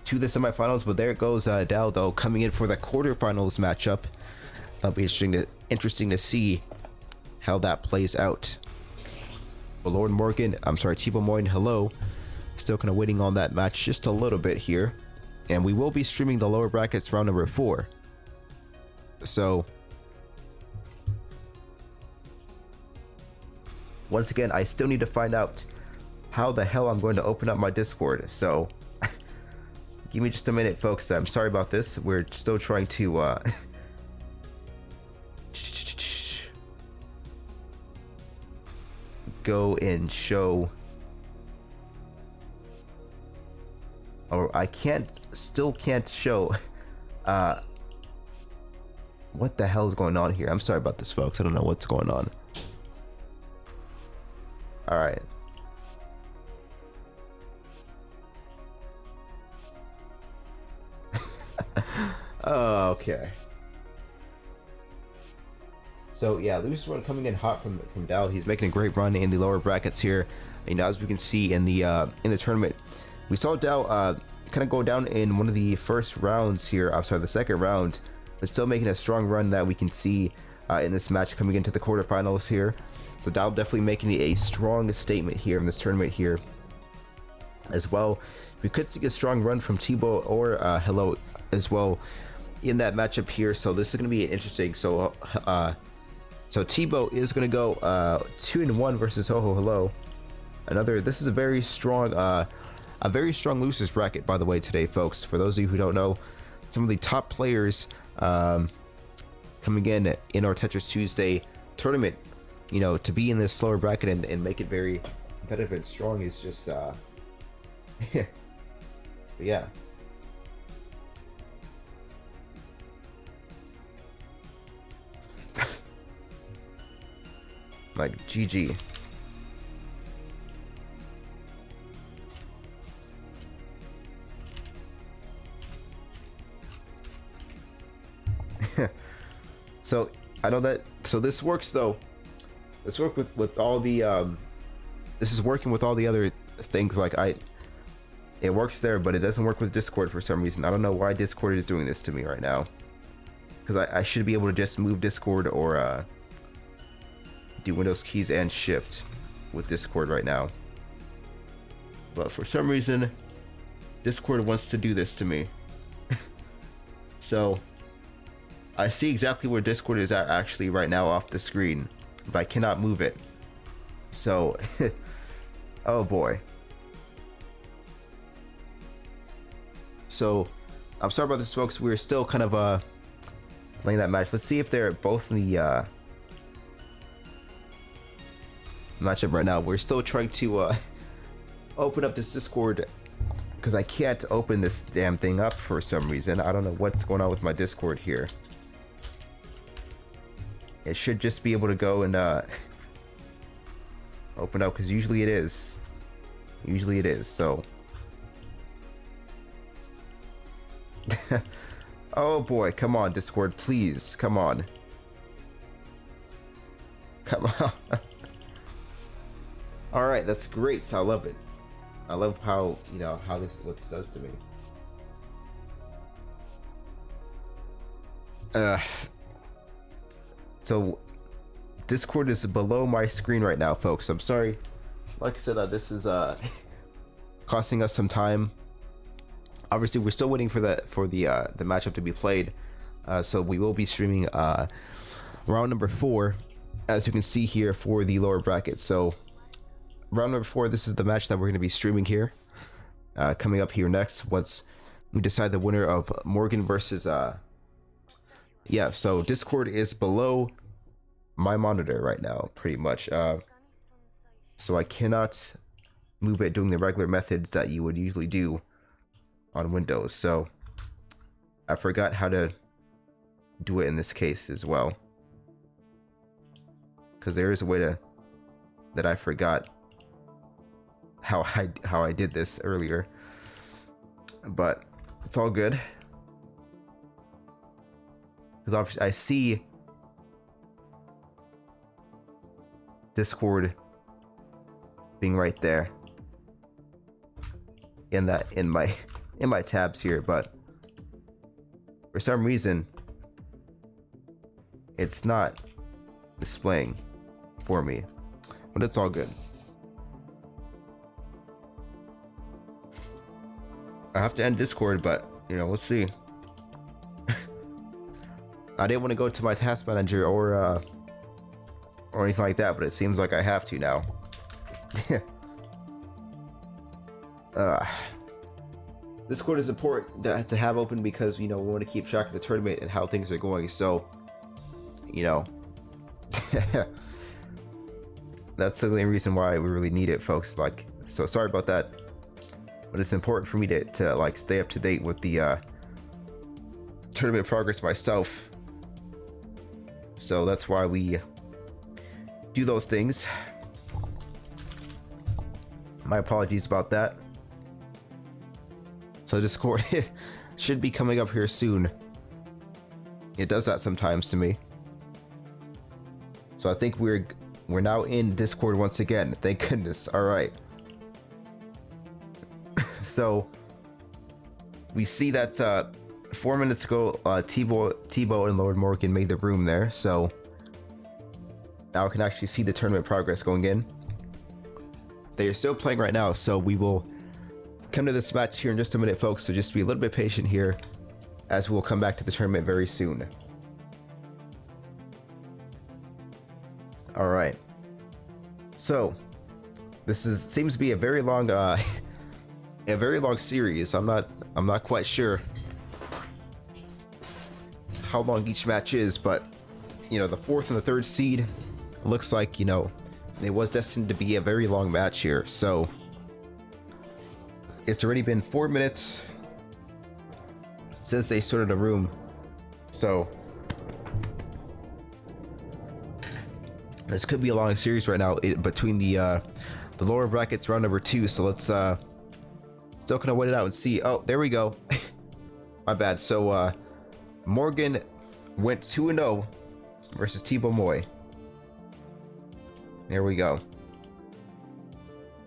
to the semifinals, but there it goes. Dal though coming in for the quarterfinals matchup. That'll be interesting to see how that plays out. But Lord Morgan, I'm sorry, T-Bone Moyne, hello. Still kind of waiting on that match just a little bit here. And we will be streaming the lower brackets round number 4. So once again, I still need to find out how the hell I'm going to open up my Discord. So give me just a minute, folks. I'm sorry about this. We're still trying to go and show, or I still can't show what the hell is going on here. I'm sorry about this, folks. I don't know what's going on. All right. Oh, okay. So yeah, Lucius run coming in hot from Dal. He's making a great run in the lower brackets here. You know, as we can see in the tournament, we saw Dal kind of go down in one of the first rounds here. I'm sorry, the second round, but still making a strong run that we can see in this match coming into the quarterfinals here. So Dal definitely making a strong statement here in this tournament here as well. We could see a strong run from Tebow or Hello as well in that matchup here. So this is going to be interesting. So Tebow is going to go 2-1 versus Ho Hello. This is a very strong losers bracket, by the way, today, folks. For those of you who don't know, some of the top players coming in our Tetris Tuesday tournament, you know, to be in this slower bracket and make it very competitive and strong is just yeah. Like GG. So I know that. So this works though. This work with all the. This is working with all the other things. Like it works there, but it doesn't work with Discord for some reason. I don't know why Discord is doing this to me right now. Because I should be able to just move Discord or do Windows keys and Shift with Discord right now. But for some reason, Discord wants to do this to me. So I see exactly where Discord is at actually right now off the screen, but I cannot move it. So, oh boy. So, I'm sorry about this, folks. We're still kind of playing that match. Let's see if they're both in the matchup right now. We're still trying to open up this Discord because I can't open this damn thing up for some reason. I don't know what's going on with my Discord here. It should just be able to go and open up, because usually it is. So oh boy, come on Discord, please, come on. All right, that's great. I love it. I love how, you know, what this does to me. So Discord is below my screen right now, folks. I'm sorry. Like I said, this is costing us some time. Obviously, we're still waiting for the matchup to be played. So we will be streaming round number 4, as you can see here, for the lower bracket. So round number 4, this is the match that we're going to be streaming here. Coming up here next, once we decide the winner of Morgan versus yeah. So Discord is below my monitor right now, pretty much. So I cannot move it doing the regular methods that you would usually do on Windows, so I forgot how to do it in this case as well, because there is a way to that I forgot how I did this earlier, but it's all good, because obviously I see Discord being right there in my tabs here, but for some reason it's not displaying for me, but it's all good. I have to end Discord, but you know, we'll see. I didn't want to go to my task manager or anything like that, but it seems like I have to now. Discord is important to have open because, you know, we want to keep track of the tournament and how things are going, so you know. That's the only reason why we really need it, folks. Like, so sorry about that, but it's important for me to like stay up to date with the tournament progress myself, so that's why we do those things. My apologies about that. So Discord should be coming up here soon. It does that sometimes to me. So I think we're now in Discord once again. Thank goodness. All right. So we see that 4 minutes ago, Tebow and Lord Morgan made the room there. So now I can actually see the tournament progress going in. They are still playing right now, so we will come to this match here in just a minute, folks. So just be a little bit patient here, as we'll come back to the tournament very soon. All right. So this seems to be a very long series. I'm not quite sure how long each match is, but you know, the 4th and the 3rd seed looks like, you know, it was destined to be a very long match here. So it's already been 4 minutes since they started the room, so this could be a long series right now between the lower brackets round number 2. So let's still gonna wait it out and see. Oh, there we go. My bad. So Morgan went 2-0 versus Tebow Moy. There we go.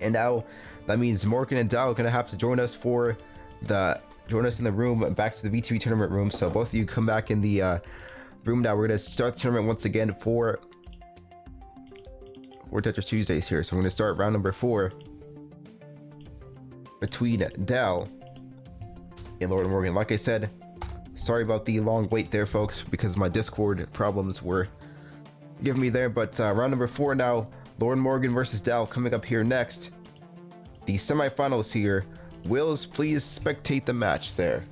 And now that means Morgan and Dow are gonna have to join us in the room back to the VTV tournament room. So both of you come back in the room now. We're gonna start the tournament once again for Tetris Tuesdays here. So we're gonna start round number 4 between Dow and Lord Morgan. Like I said, sorry about the long wait there, folks, because my Discord problems were giving me there. But round number 4 now, Lord Morgan versus Dow coming up here next. The semifinals here. Wills, please spectate the match there.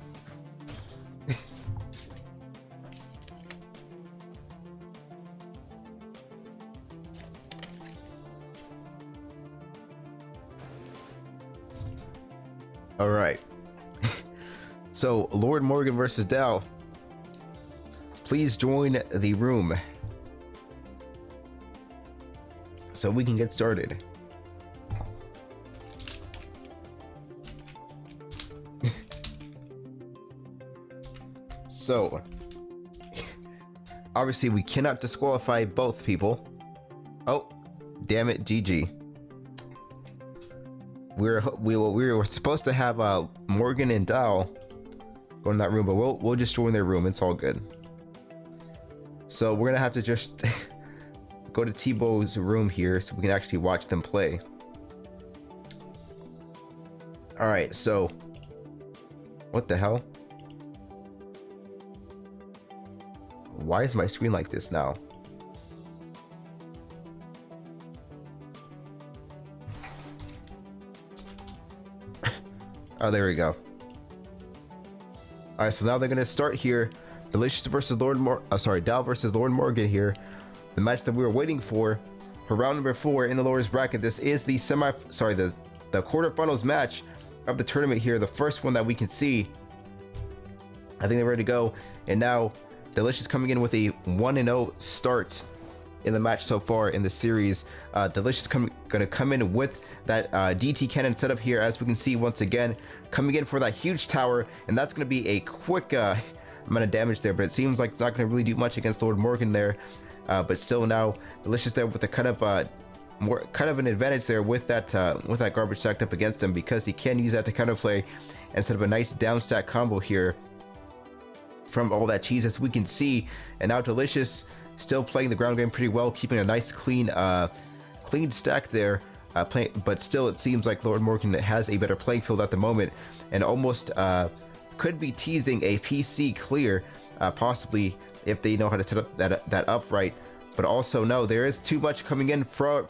All right. So Lord Morgan versus Dow. Please join the room so we can get started. So obviously we cannot disqualify both people. Oh, damn it, GG. We were supposed to have Morgan and Dow go in that room, but we'll just join their room. It's all good. So we're gonna have to just go to Tebow's room here so we can actually watch them play. All right. So what the hell? Why is my screen like this now? Oh, there we go. All right, so now they're gonna start here. Delicious versus Dow versus Lord Morgan here. The match that we were waiting for round number 4 in the lowest bracket. This is the the quarterfinals match of the tournament here, the first one that we can see. I think they're ready to go. And now Delicious coming in with a 1-0 start in the match so far in the series. Delicious gonna come in with that DT cannon setup here, as we can see once again, coming in for that huge tower, and that's gonna be a quick amount of damage there, but it seems like it's not gonna really do much against Lord Morgan there. But still, now Delicious there with a kind of an advantage there with that garbage stacked up against him, because he can use that to counterplay instead of a nice down stack combo here from all that cheese, as we can see. And now Delicious still playing the ground game pretty well, keeping a nice clean stack there, but still it seems like Lord Morgan has a better playing field at the moment, and almost could be teasing a PC clear, possibly, if they know how to set up that up right. But also, no, there is too much coming in for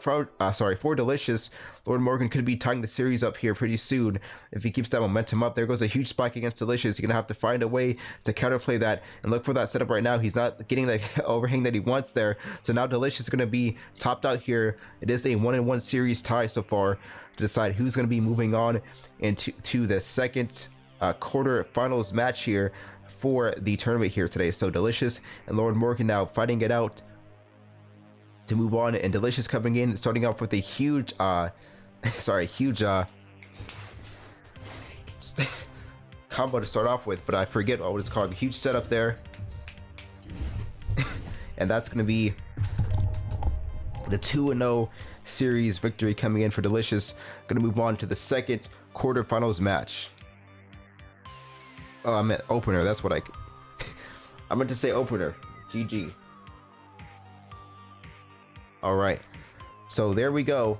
Delicious. Lord Morgan could be tying the series up here pretty soon if he keeps that momentum up. There goes a huge spike against Delicious. He's going to have to find a way to counterplay that and look for that setup right now. He's not getting the overhang that he wants there. So now Delicious is going to be topped out here. It is a 1-1 series tie so far to decide who's going to be moving on into the second quarterfinals match here for the tournament here today. So Delicious and Lord Morgan now fighting it out to move on, and Delicious coming in, starting off with a huge combo to start off with, but I forget what it's called. A huge setup there. And that's going to be the 2-0 series victory coming in for Delicious. Going to move on to the second quarterfinals match. Oh, I meant opener. That's what I meant to say opener. GG. All right, so there we go.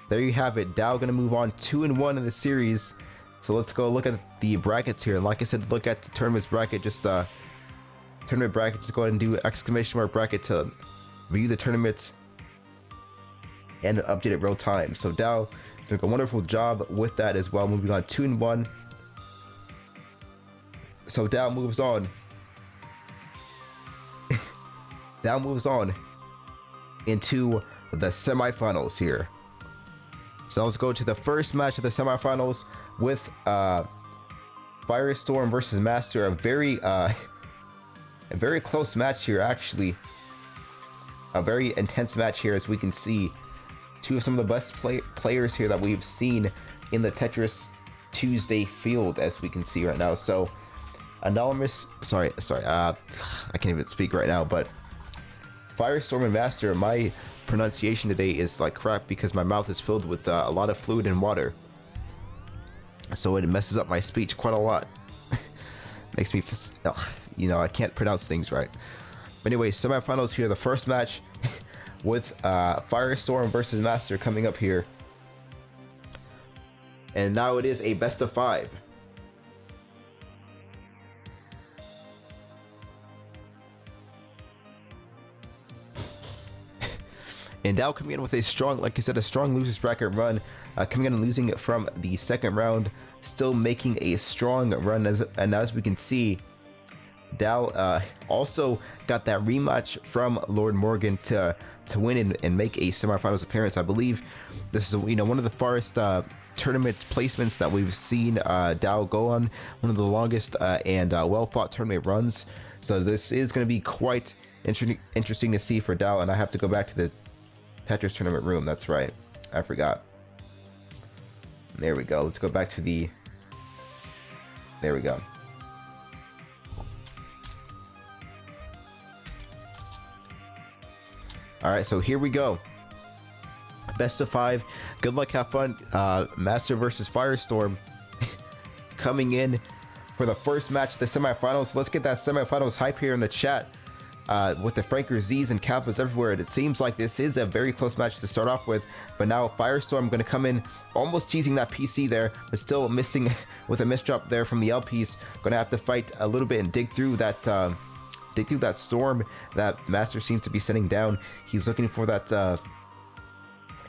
There you have it. Dow gonna move on 2-1 in the series. So let's go look at the brackets here. And like I said, look at the tournament's bracket. Just tournament bracket. Just go ahead and do exclamation mark bracket to view the tournament and update it real time. So Dow doing a wonderful job with that as well. Moving on 2-1. So Dow moves on. Dow moves on into the semifinals here. So let's go to the first match of the semifinals with Firestorm versus Master. A very close match here, actually. A very intense match here, as we can see. Two of some of the best players here that we've seen in the Tetris Tuesday field, as we can see right now. So Anomalous, I can't even speak right now, but Firestorm and Master, my pronunciation today is like crap because my mouth is filled with a lot of fluid and water. So it messes up my speech quite a lot. Makes me, I can't pronounce things right. But anyway, semifinals here. The first match with Firestorm versus Master coming up here. And now it is a best of 5. And Dow coming in with a strong, like I said, a strong losers bracket run, coming in and losing it from the second round, still making a strong run, and as we can see, Dow also got that rematch from Lord Morgan to win and make a semifinals appearance. I believe this is one of the farthest tournament placements that we've seen Dow go on, one of the longest and well fought tournament runs. So this is going to be quite interesting to see for Dow, and I have to go back to the Tetris tournament room. That's right, I forgot. There we go. Let's go back to the, there we go. All right, so here we go. Best of 5. Good luck, have fun. Master versus Firestorm coming in for the first match of the semifinals. So let's get that semifinals hype here in the chat. With the Franker Z's and Kappas everywhere, it seems like this is a very close match to start off with, but now Firestorm going to come in almost teasing that PC there, but still missing with a misdrop there from the LPs. Going to have to fight a little bit and dig through that storm that Master seems to be sending down. He's looking for that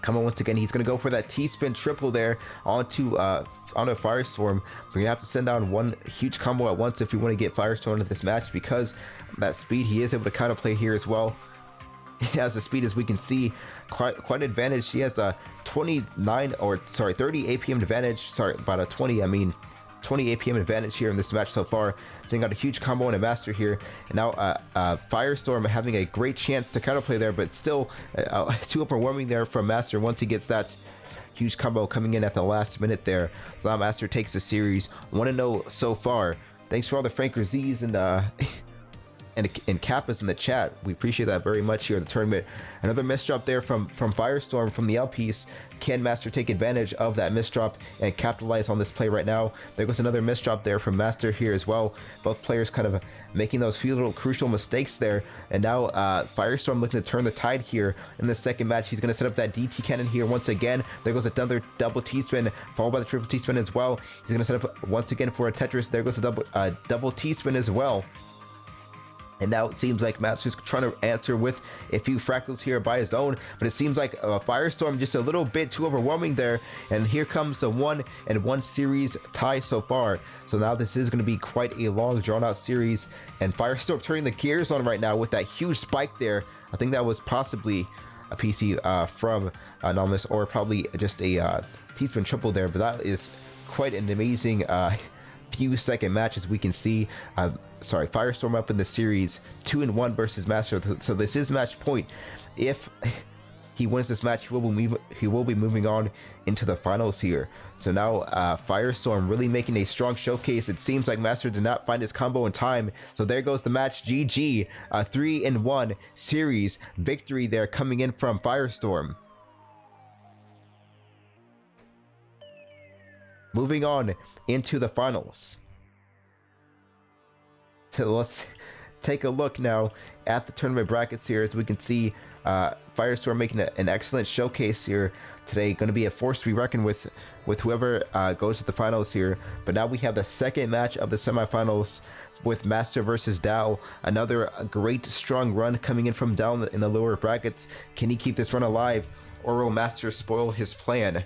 come on, once again, he's going to go for that T-spin triple there onto Firestorm. We're going to have to send down one huge combo at once if we want to get Firestorm into this match, because that speed he is able to kind of play here as well. has the speed, as we can see, quite an advantage. She has a 30 APM advantage. Sorry, about a 20 APM advantage here in this match so far. So got a huge combo and a master here, and now Firestorm having a great chance to counterplay there, but still too overwhelming there from Master once he gets that huge combo coming in at the last minute there. So Master takes the series 1-0 so far. Thanks for all the Franker Z's and and Kappas in the chat. We appreciate that very much here in the tournament. Another misdrop there from Firestorm from the L piece. Can Master take advantage of that misdrop and capitalize on this play right now? There goes another misdrop there from Master here as well. Both players kind of making those few little crucial mistakes there. And now Firestorm looking to turn the tide here in the second match. He's going to set up that DT cannon here once again. There goes another double T-spin, followed by the triple T-spin as well. He's going to set up once again for a Tetris. There goes a double T-spin as well. And now it seems like Master's trying to answer with a few fractals here by his own, but it seems like Firestorm just a little bit too overwhelming there. And here comes the 1-1 series tie so far. So now this is going to be quite a long, drawn-out series. And Firestorm turning the gears on right now with that huge spike there. I think that was possibly a PC from Anomalous, or probably just a T-spin triple there. But that is quite an amazing few second match, as we can see. Firestorm up in the series 2-1 versus Master. So this is match point. If he wins this match, he will be moving on into the finals here. So now Firestorm really making a strong showcase. It seems like Master did not find his combo in time. So there goes the match. GG. 3-1 series victory there coming in from Firestorm. Moving on into the finals. So let's take a look now at the tournament brackets here. As we can see, Firestorm making an excellent showcase here today. Going to be a force to be reckoned with whoever goes to the finals here. But now we have the second match of the semifinals with Master versus Dal. Another great strong run coming in from Dal in the lower brackets. Can he keep this run alive, or will Master spoil his plan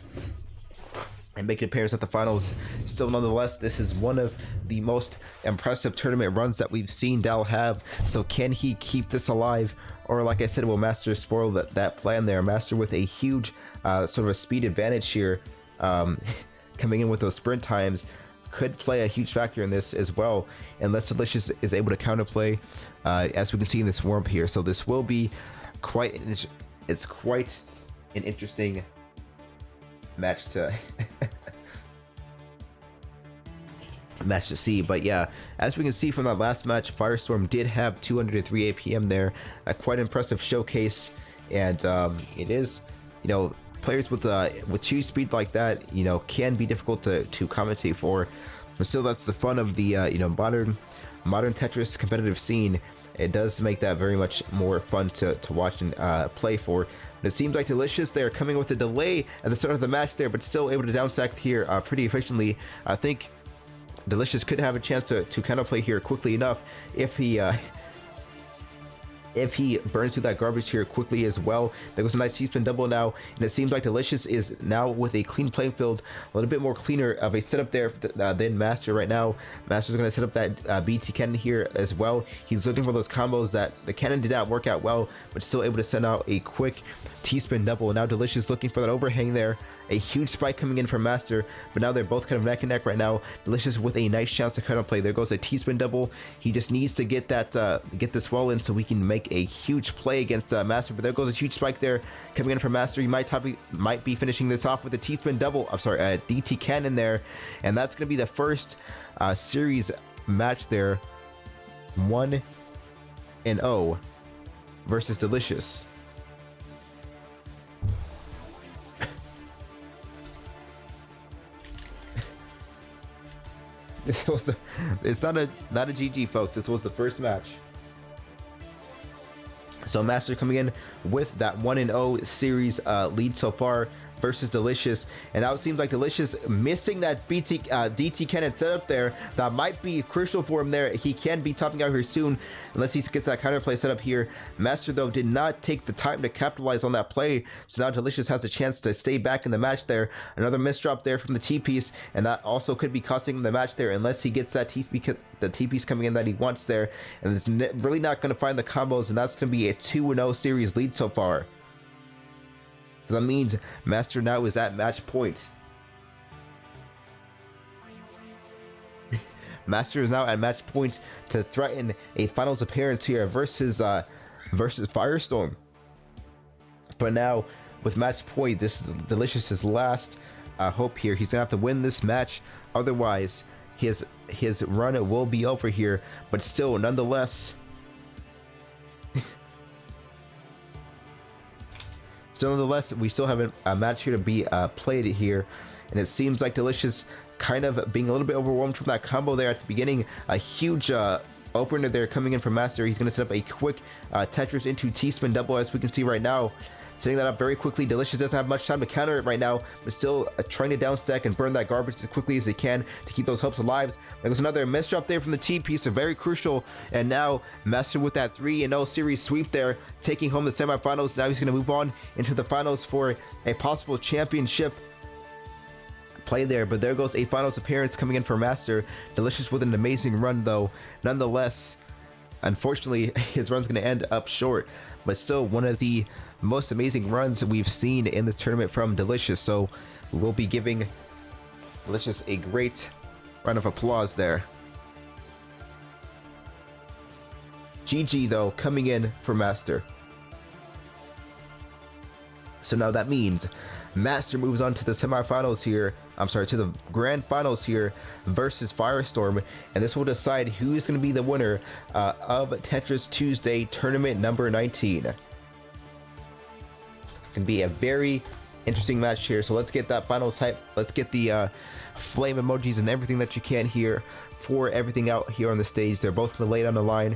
and make an appearance at the finals? Still, nonetheless, this is one of the most impressive tournament runs that we've seen Dal have. So can he keep this alive, or like I said, will Master spoil that plan there? Master with a huge sort of a speed advantage here, coming in with those sprint times, could play a huge factor in this as well, unless Delicious is able to counterplay, as we can see in this warm-up here. So this will be quite an interesting match to see. But yeah, as we can see from that last match, Firestorm did have 203 APM there, a quite impressive showcase. And it is, players with huge speed like that, can be difficult to commentate for, but still, that's the fun of the modern Tetris competitive scene. It does make that very much more fun to watch and play for. But it seems like Delicious there coming with a delay at the start of the match there, but still able to downstack here pretty efficiently. I think Delicious could have a chance to kind of play here quickly enough if he burns through that garbage here quickly as well. There goes a nice T-spin double now, and it seems like Delicious is now with a clean playing field, a little bit more cleaner of a setup there than Master right now. Master's going to set up that BT cannon here as well. He's looking for those combos that the cannon did not work out well, but still able to send out a quick T-spin double. Now Delicious looking for that overhang there. A huge spike coming in from Master, but now they're both kind of neck and neck right now. Delicious with a nice chance to cut and play. There goes a T-spin double. He just needs to get that get this well in so we can make a huge play against Master. But there goes a huge spike there coming in from Master. He might be finishing this off with a T-spin double. I'm sorry, a DT cannon there, and that's going to be the first series match there. 1-0 versus Delicious. It's not a GG, folks. This was the first match. So Master coming in with that 1-0 series lead so far. versus Delicious, and now it seems like Delicious missing that DT cannon setup there. That might be crucial for him there. He can be topping out here soon unless he gets that counterplay set up here. Master though did not take the time to capitalize on that play, so now Delicious has a chance to stay back in the match there. Another misdrop there from the T-piece, and that also could be costing him the match there unless he gets that T-piece coming in that he wants there, and it's really not going to find the combos, and that's going to be a 2-0 series lead so far. So that means Master now is at match point. Master is now at match point to threaten a finals appearance here versus Firestorm. But now with match point, this is Delicious's last hope here. He's gonna have to win this match, otherwise his run will be over here. But still, nonetheless, we still have a match here to be played here, and it seems like Delicious kind of being a little bit overwhelmed from that combo there at the beginning. A huge opener there coming in from Master. He's going to set up a quick Tetris into T-spin double, as we can see right now. Setting that up very quickly. Delicious doesn't have much time to counter it right now, but still trying to downstack and burn that garbage as quickly as he can to keep those hopes alive. There was another miss drop there from the T-piece, so very crucial. And now Master with that 3-0 series sweep there, taking home the semifinals. Now he's going to move on into the finals for a possible championship play there. But there goes a finals appearance coming in for Master. Delicious with an amazing run though. Nonetheless, unfortunately, his run's going to end up short, but still one of the most amazing runs we've seen in this tournament from Delicious. So we will be giving Delicious a great round of applause there. GG though, coming in for Master. So now that means Master moves on to the semifinals here. I'm sorry, to the grand finals here versus Firestorm, and this will decide who's going to be the winner of Tetris Tuesday tournament number 19. It's going to be a very interesting match here. So let's get that finals hype. Let's get the flame emojis and everything that you can here for everything out here on the stage. They're both going to lay on the line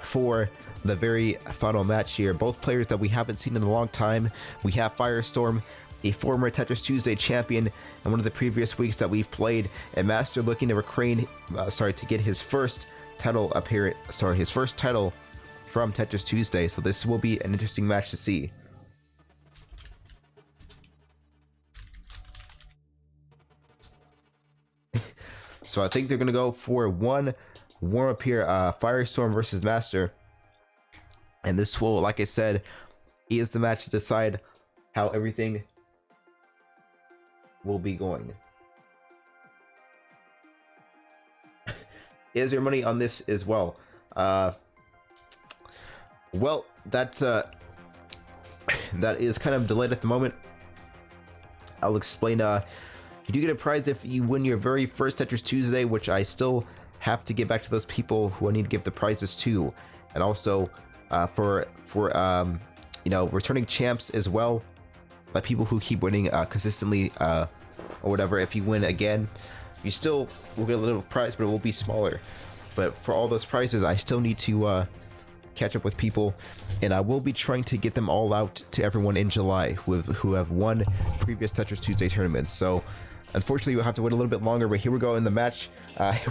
for the very final match here. Both players that we haven't seen in a long time. We have Firestorm, a former Tetris Tuesday champion, and one of the previous weeks that we've played, and Master looking to to get his first title appearance, his first title from Tetris Tuesday. So this will be an interesting match to see. So I think they're gonna go for one warm up here, Firestorm versus Master, and this will, like I said, is the match to decide how everything will be going. Is your money on this as well? Well, that's that is kind of delayed at the moment. I'll explain. You do get a prize if you win your very first Tetris Tuesday, which I still have to get back to those people who I need to give the prizes to, and also for returning champs as well, like people who keep winning consistently or whatever. If you win again, you still will get a little prize, but it will be smaller. But for all those prizes, I still need to catch up with people, and I will be trying to get them all out to everyone in July who have won previous Tetris Tuesday tournaments. So unfortunately, we'll have to wait a little bit longer, but here we go in the match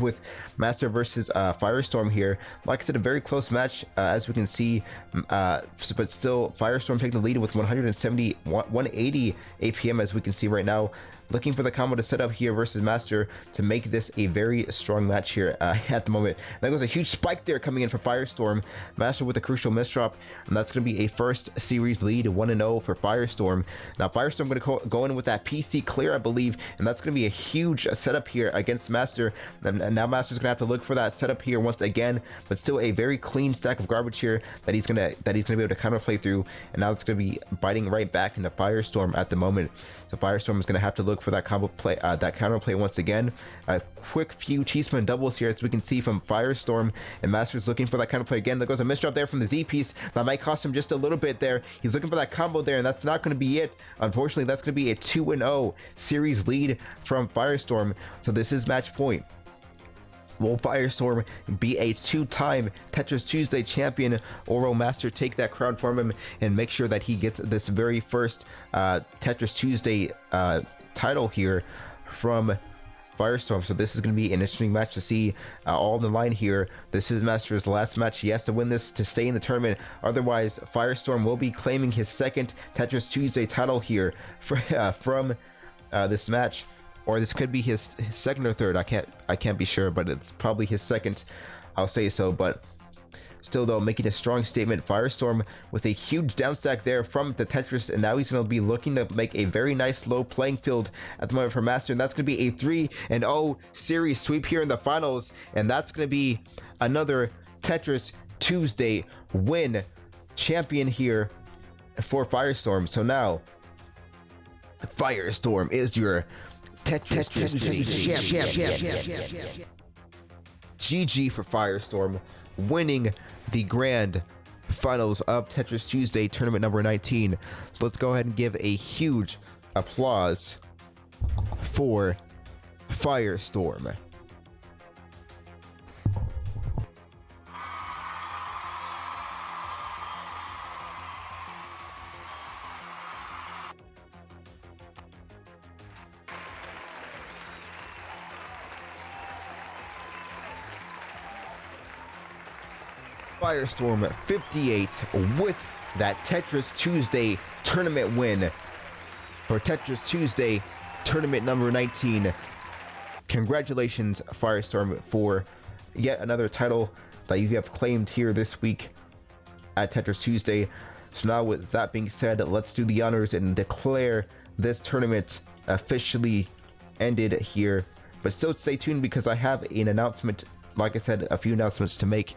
with Master versus Firestorm here. Like I said, a very close match, as we can see, but still Firestorm taking the lead with 180 APM, as we can see right now. Looking for the combo to set up here versus Master to make this a very strong match here at the moment. That goes a huge spike there coming in for Firestorm. Master with a crucial misdrop, and that's going to be a first series lead, 1-0 for Firestorm. Now Firestorm going to go in with that PC clear, I believe, and that's going to be a huge setup here against Master. And now Master's going to have to look for that setup here once again, but still a very clean stack of garbage here that he's going to be able to counterplay through. And now it's going to be biting right back into Firestorm at the moment. So Firestorm is going to have to look for that combo play, that counter play once again. A quick few T-spin doubles here, as we can see from Firestorm, and Master's looking for that counter play again. There goes a misdrop there from the Z piece. That might cost him just a little bit there. He's looking for that combo there, and that's not going to be it. Unfortunately, that's going to be a 2-0 series lead from Firestorm. So this is match point. Will Firestorm be a two-time Tetris Tuesday champion, or will Master take that crown from him and make sure that he gets this very first Tetris Tuesday title here from Firestorm? So this is going to be an interesting match to see, all on the line here. This is Master's last match. He has to win this to stay in the tournament. Otherwise, Firestorm will be claiming his second Tetris Tuesday title here from this match. Or this could be his second or third. I can't be sure, but it's probably his second, I'll say so. But still, though, making a strong statement. Firestorm with a huge downstack there from the Tetris, and now he's going to be looking to make a very nice low playing field at the moment for Master, and that's going to be a 3-0 series sweep here in the finals, and that's going to be another Tetris Tuesday win champion here for Firestorm. So now Firestorm is your Tetris champion. GG for Firestorm, winning the grand finals of Tetris Tuesday tournament number 19. So let's go ahead and give a huge applause for Firestorm. Firestorm 58 with that Tetris Tuesday tournament win for Tetris Tuesday tournament number 19. Congratulations, Firestorm, for yet another title that you have claimed here this week at Tetris Tuesday. So now, with that being said, let's do the honors and declare this tournament officially ended here. But still stay tuned, because I have an announcement, like I said, a few announcements to make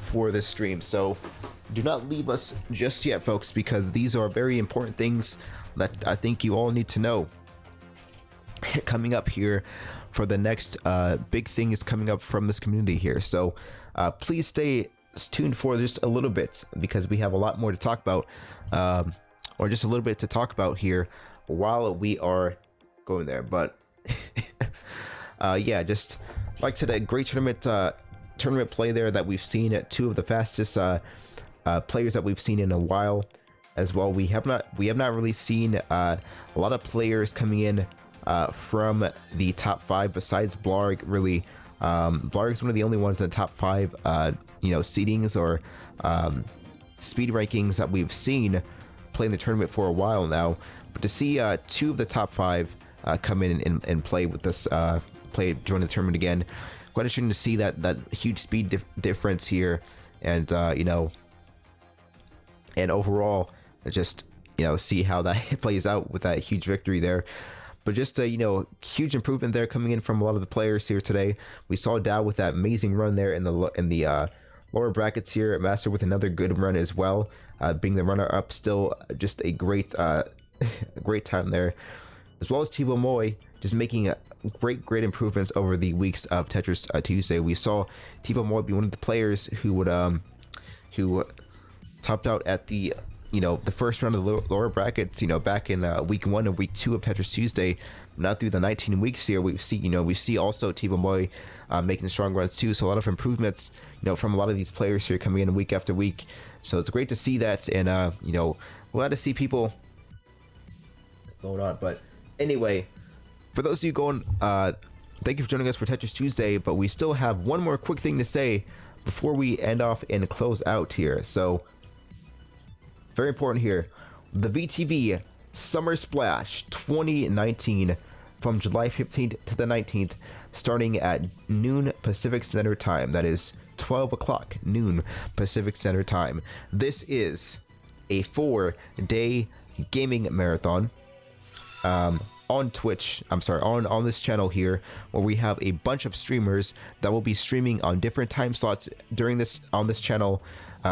for this stream. So do not leave us just yet, folks, because these are very important things that I think you all need to know. Coming up here for the next big thing is coming up from this community here. So please stay tuned for just a little bit, because we have a lot more to talk about, or just a little bit to talk about here while we are going there. But yeah, just like I said, a great tournament play there that we've seen. Two of the fastest players that we've seen in a while as well. We have not really seen a lot of players coming in from the top 5 besides Blarg. Really, Blarg's one of the only ones in the top 5 seedings or speed rankings that we've seen playing the tournament for a while now. But to see 2 of the top 5 come in and play with this, join the tournament again, quite interesting to see that huge speed difference here, and and overall just see how that plays out with that huge victory there. But just a huge improvement there coming in from a lot of the players here today. We saw Dow with that amazing run there in the lower brackets here. Master with another good run as well, being the runner up. Still just a great great time there, as well as Thibaut Moy just making great improvements over the weeks of Tetris Tuesday. We saw Thibaut Moy be one of the players who topped out at the the first round of the lower brackets, back in week 1 and week 2 of Tetris Tuesday. Now through the 19 weeks here, we see also Thibaut Moy making strong runs too. So a lot of improvements, from a lot of these players here coming in week after week. So it's great to see that, and glad to see people going on. But anyway, for those of you going, thank you for joining us for Tetris Tuesday. But we still have one more quick thing to say before we end off and close out here. So very important here, the VTV Summer Splash 2019 from July 15th to the 19th, starting at noon Pacific Standard Time. That is 12 o'clock noon Pacific Standard Time. This is a 4-day gaming marathon on Twitch. On this channel here, where we have a bunch of streamers that will be streaming on different time slots on this channel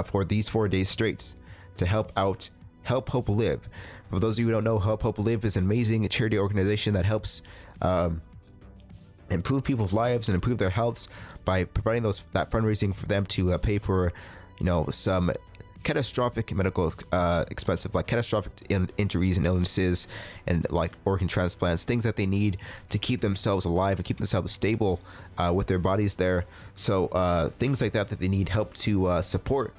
for these 4 days straight, to help Hope Live. For those of you who don't know, Help Hope Live is an amazing charity organization that helps improve people's lives and improve their healths by providing that fundraising for them to pay for some catastrophic medical expensive, like catastrophic injuries and illnesses, and like organ transplants, things that they need to keep themselves alive and keep themselves stable with their bodies there. So things like that they need help to support.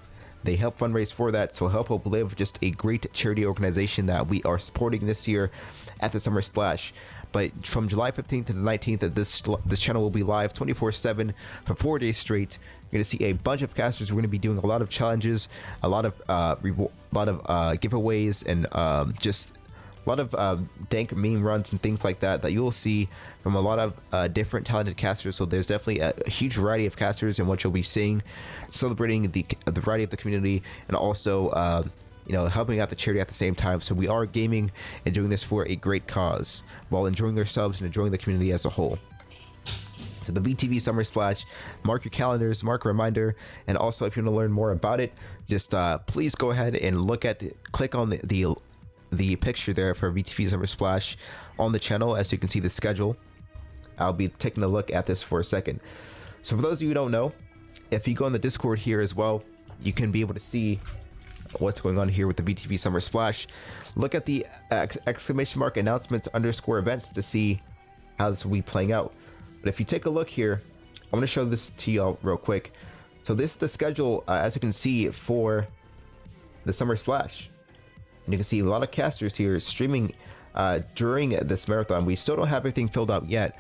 They help fundraise for that. So Help Hope Live, just a great charity organization that we are supporting this year at the Summer Splash. But from July 15th to the 19th, this channel will be live 24/7 for 4 days straight. You're going to see a bunch of casters. We're going to be doing a lot of challenges, a lot of giveaways, and just a lot of dank meme runs and things like that you'll see from a lot of different talented casters. So there's definitely a huge variety of casters in what you'll be seeing, celebrating the variety of the community, and also helping out the charity at the same time. So we are gaming and doing this for a great cause while enjoying ourselves and enjoying the community as a whole. So the VTV Summer Splash, mark your calendars, mark a reminder, and also if you want to learn more about it, just please go ahead and click on the picture there for VTV Summer Splash on the channel. As you can see the schedule, I'll be taking a look at this for a second. So for those of you who don't know, if you go on the Discord here as well, you can be able to see what's going on here with the VTV Summer Splash. Look at the !announcements _events to see how this will be playing out. But if you take a look here, I'm going to show this to y'all real quick. So this is the schedule, as you can see, for the Summer Splash. And you can see a lot of casters here streaming during this marathon. We still don't have everything filled out yet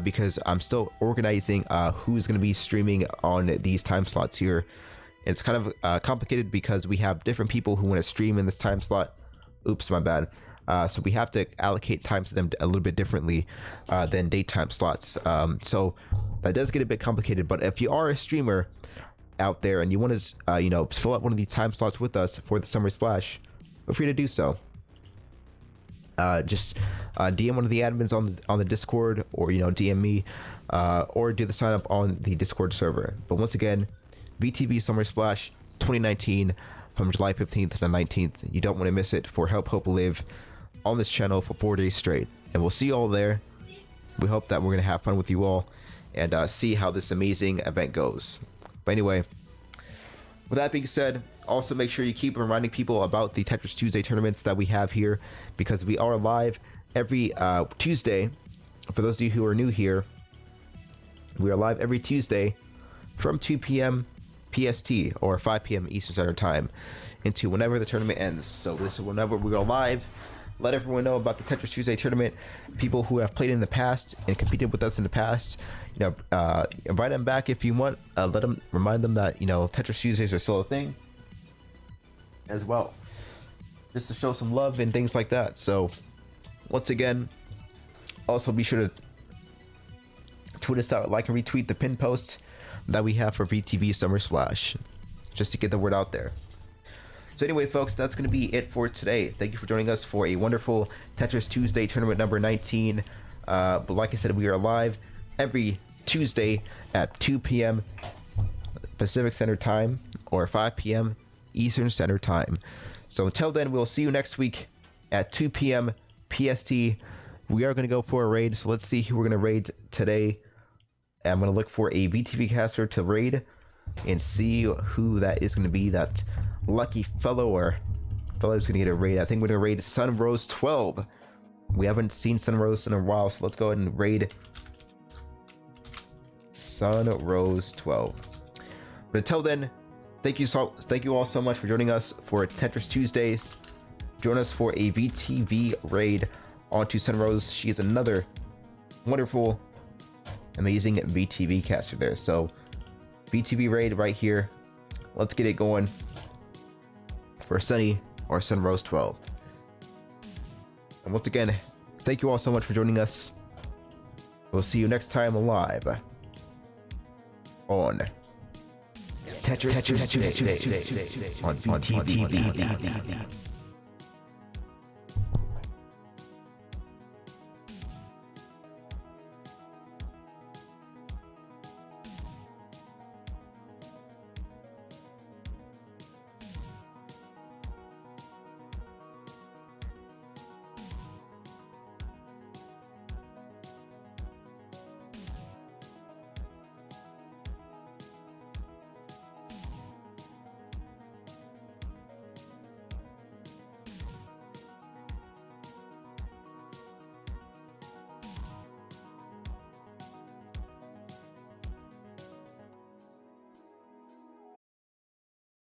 because I'm still organizing who's going to be streaming on these time slots here. It's kind of complicated because we have different people who want to stream in this time slot. Oops, my bad. So we have to allocate time to them a little bit differently than daytime slots. So that does get a bit complicated. But if you are a streamer out there and you want to, fill out one of these time slots with us for the Summer Splash, feel free to do so. Just DM one of the admins on the Discord, or DM me, or do the sign up on the Discord server. But once again, VTV Summer Splash 2019 from July 15th to the 19th. You don't want to miss it for Help Hope Live on this channel for 4 days straight. And we'll see you all there. We hope that we're going to have fun with you all and see how this amazing event goes. But anyway, with that being said, also make sure you keep reminding people about the Tetris Tuesday tournaments that we have here, because we are live every Tuesday. For those of you who are new here, we are live every Tuesday from 2 p.m. PST or 5 p.m. Eastern Standard Time into whenever the tournament ends. So this is whenever we go live. Let everyone know about the Tetris Tuesday tournament. People who have played in the past and competed with us in the past, invite them back if you want. Remind them that Tetris Tuesdays are still a thing as well, just to show some love and things like that. So once again, also be sure to tweet us out, like and retweet the pin post that we have for VTV Summer Splash, just to get the word out there. So anyway, folks, that's going to be it for today. Thank you for joining us for a wonderful Tetris Tuesday tournament number 19. But like I said, we are live every Tuesday at 2 p.m. Pacific Standard Time or 5 p.m. Eastern Standard Time. So until then, we'll see you next week at 2 p.m. PST. We are going to go for a raid, so let's see who we're going to raid today. I'm going to look for a VTV caster to raid and see who that is going to be. That lucky fellow or fellow is going to get a raid. I think we're going to raid Sunrose 12. We haven't seen Sunrose in a while, so let's go ahead and raid Sunrose 12. But until then, thank you all so much for joining us for Tetris Tuesdays. Join us for a VTV raid onto Sunrose. She is another wonderful, amazing VTV caster there. So VTV raid right here. Let's get it going for Sunny or Sunrose 12. And once again, thank you all so much for joining us. We'll see you next time live on Tetris on VTV.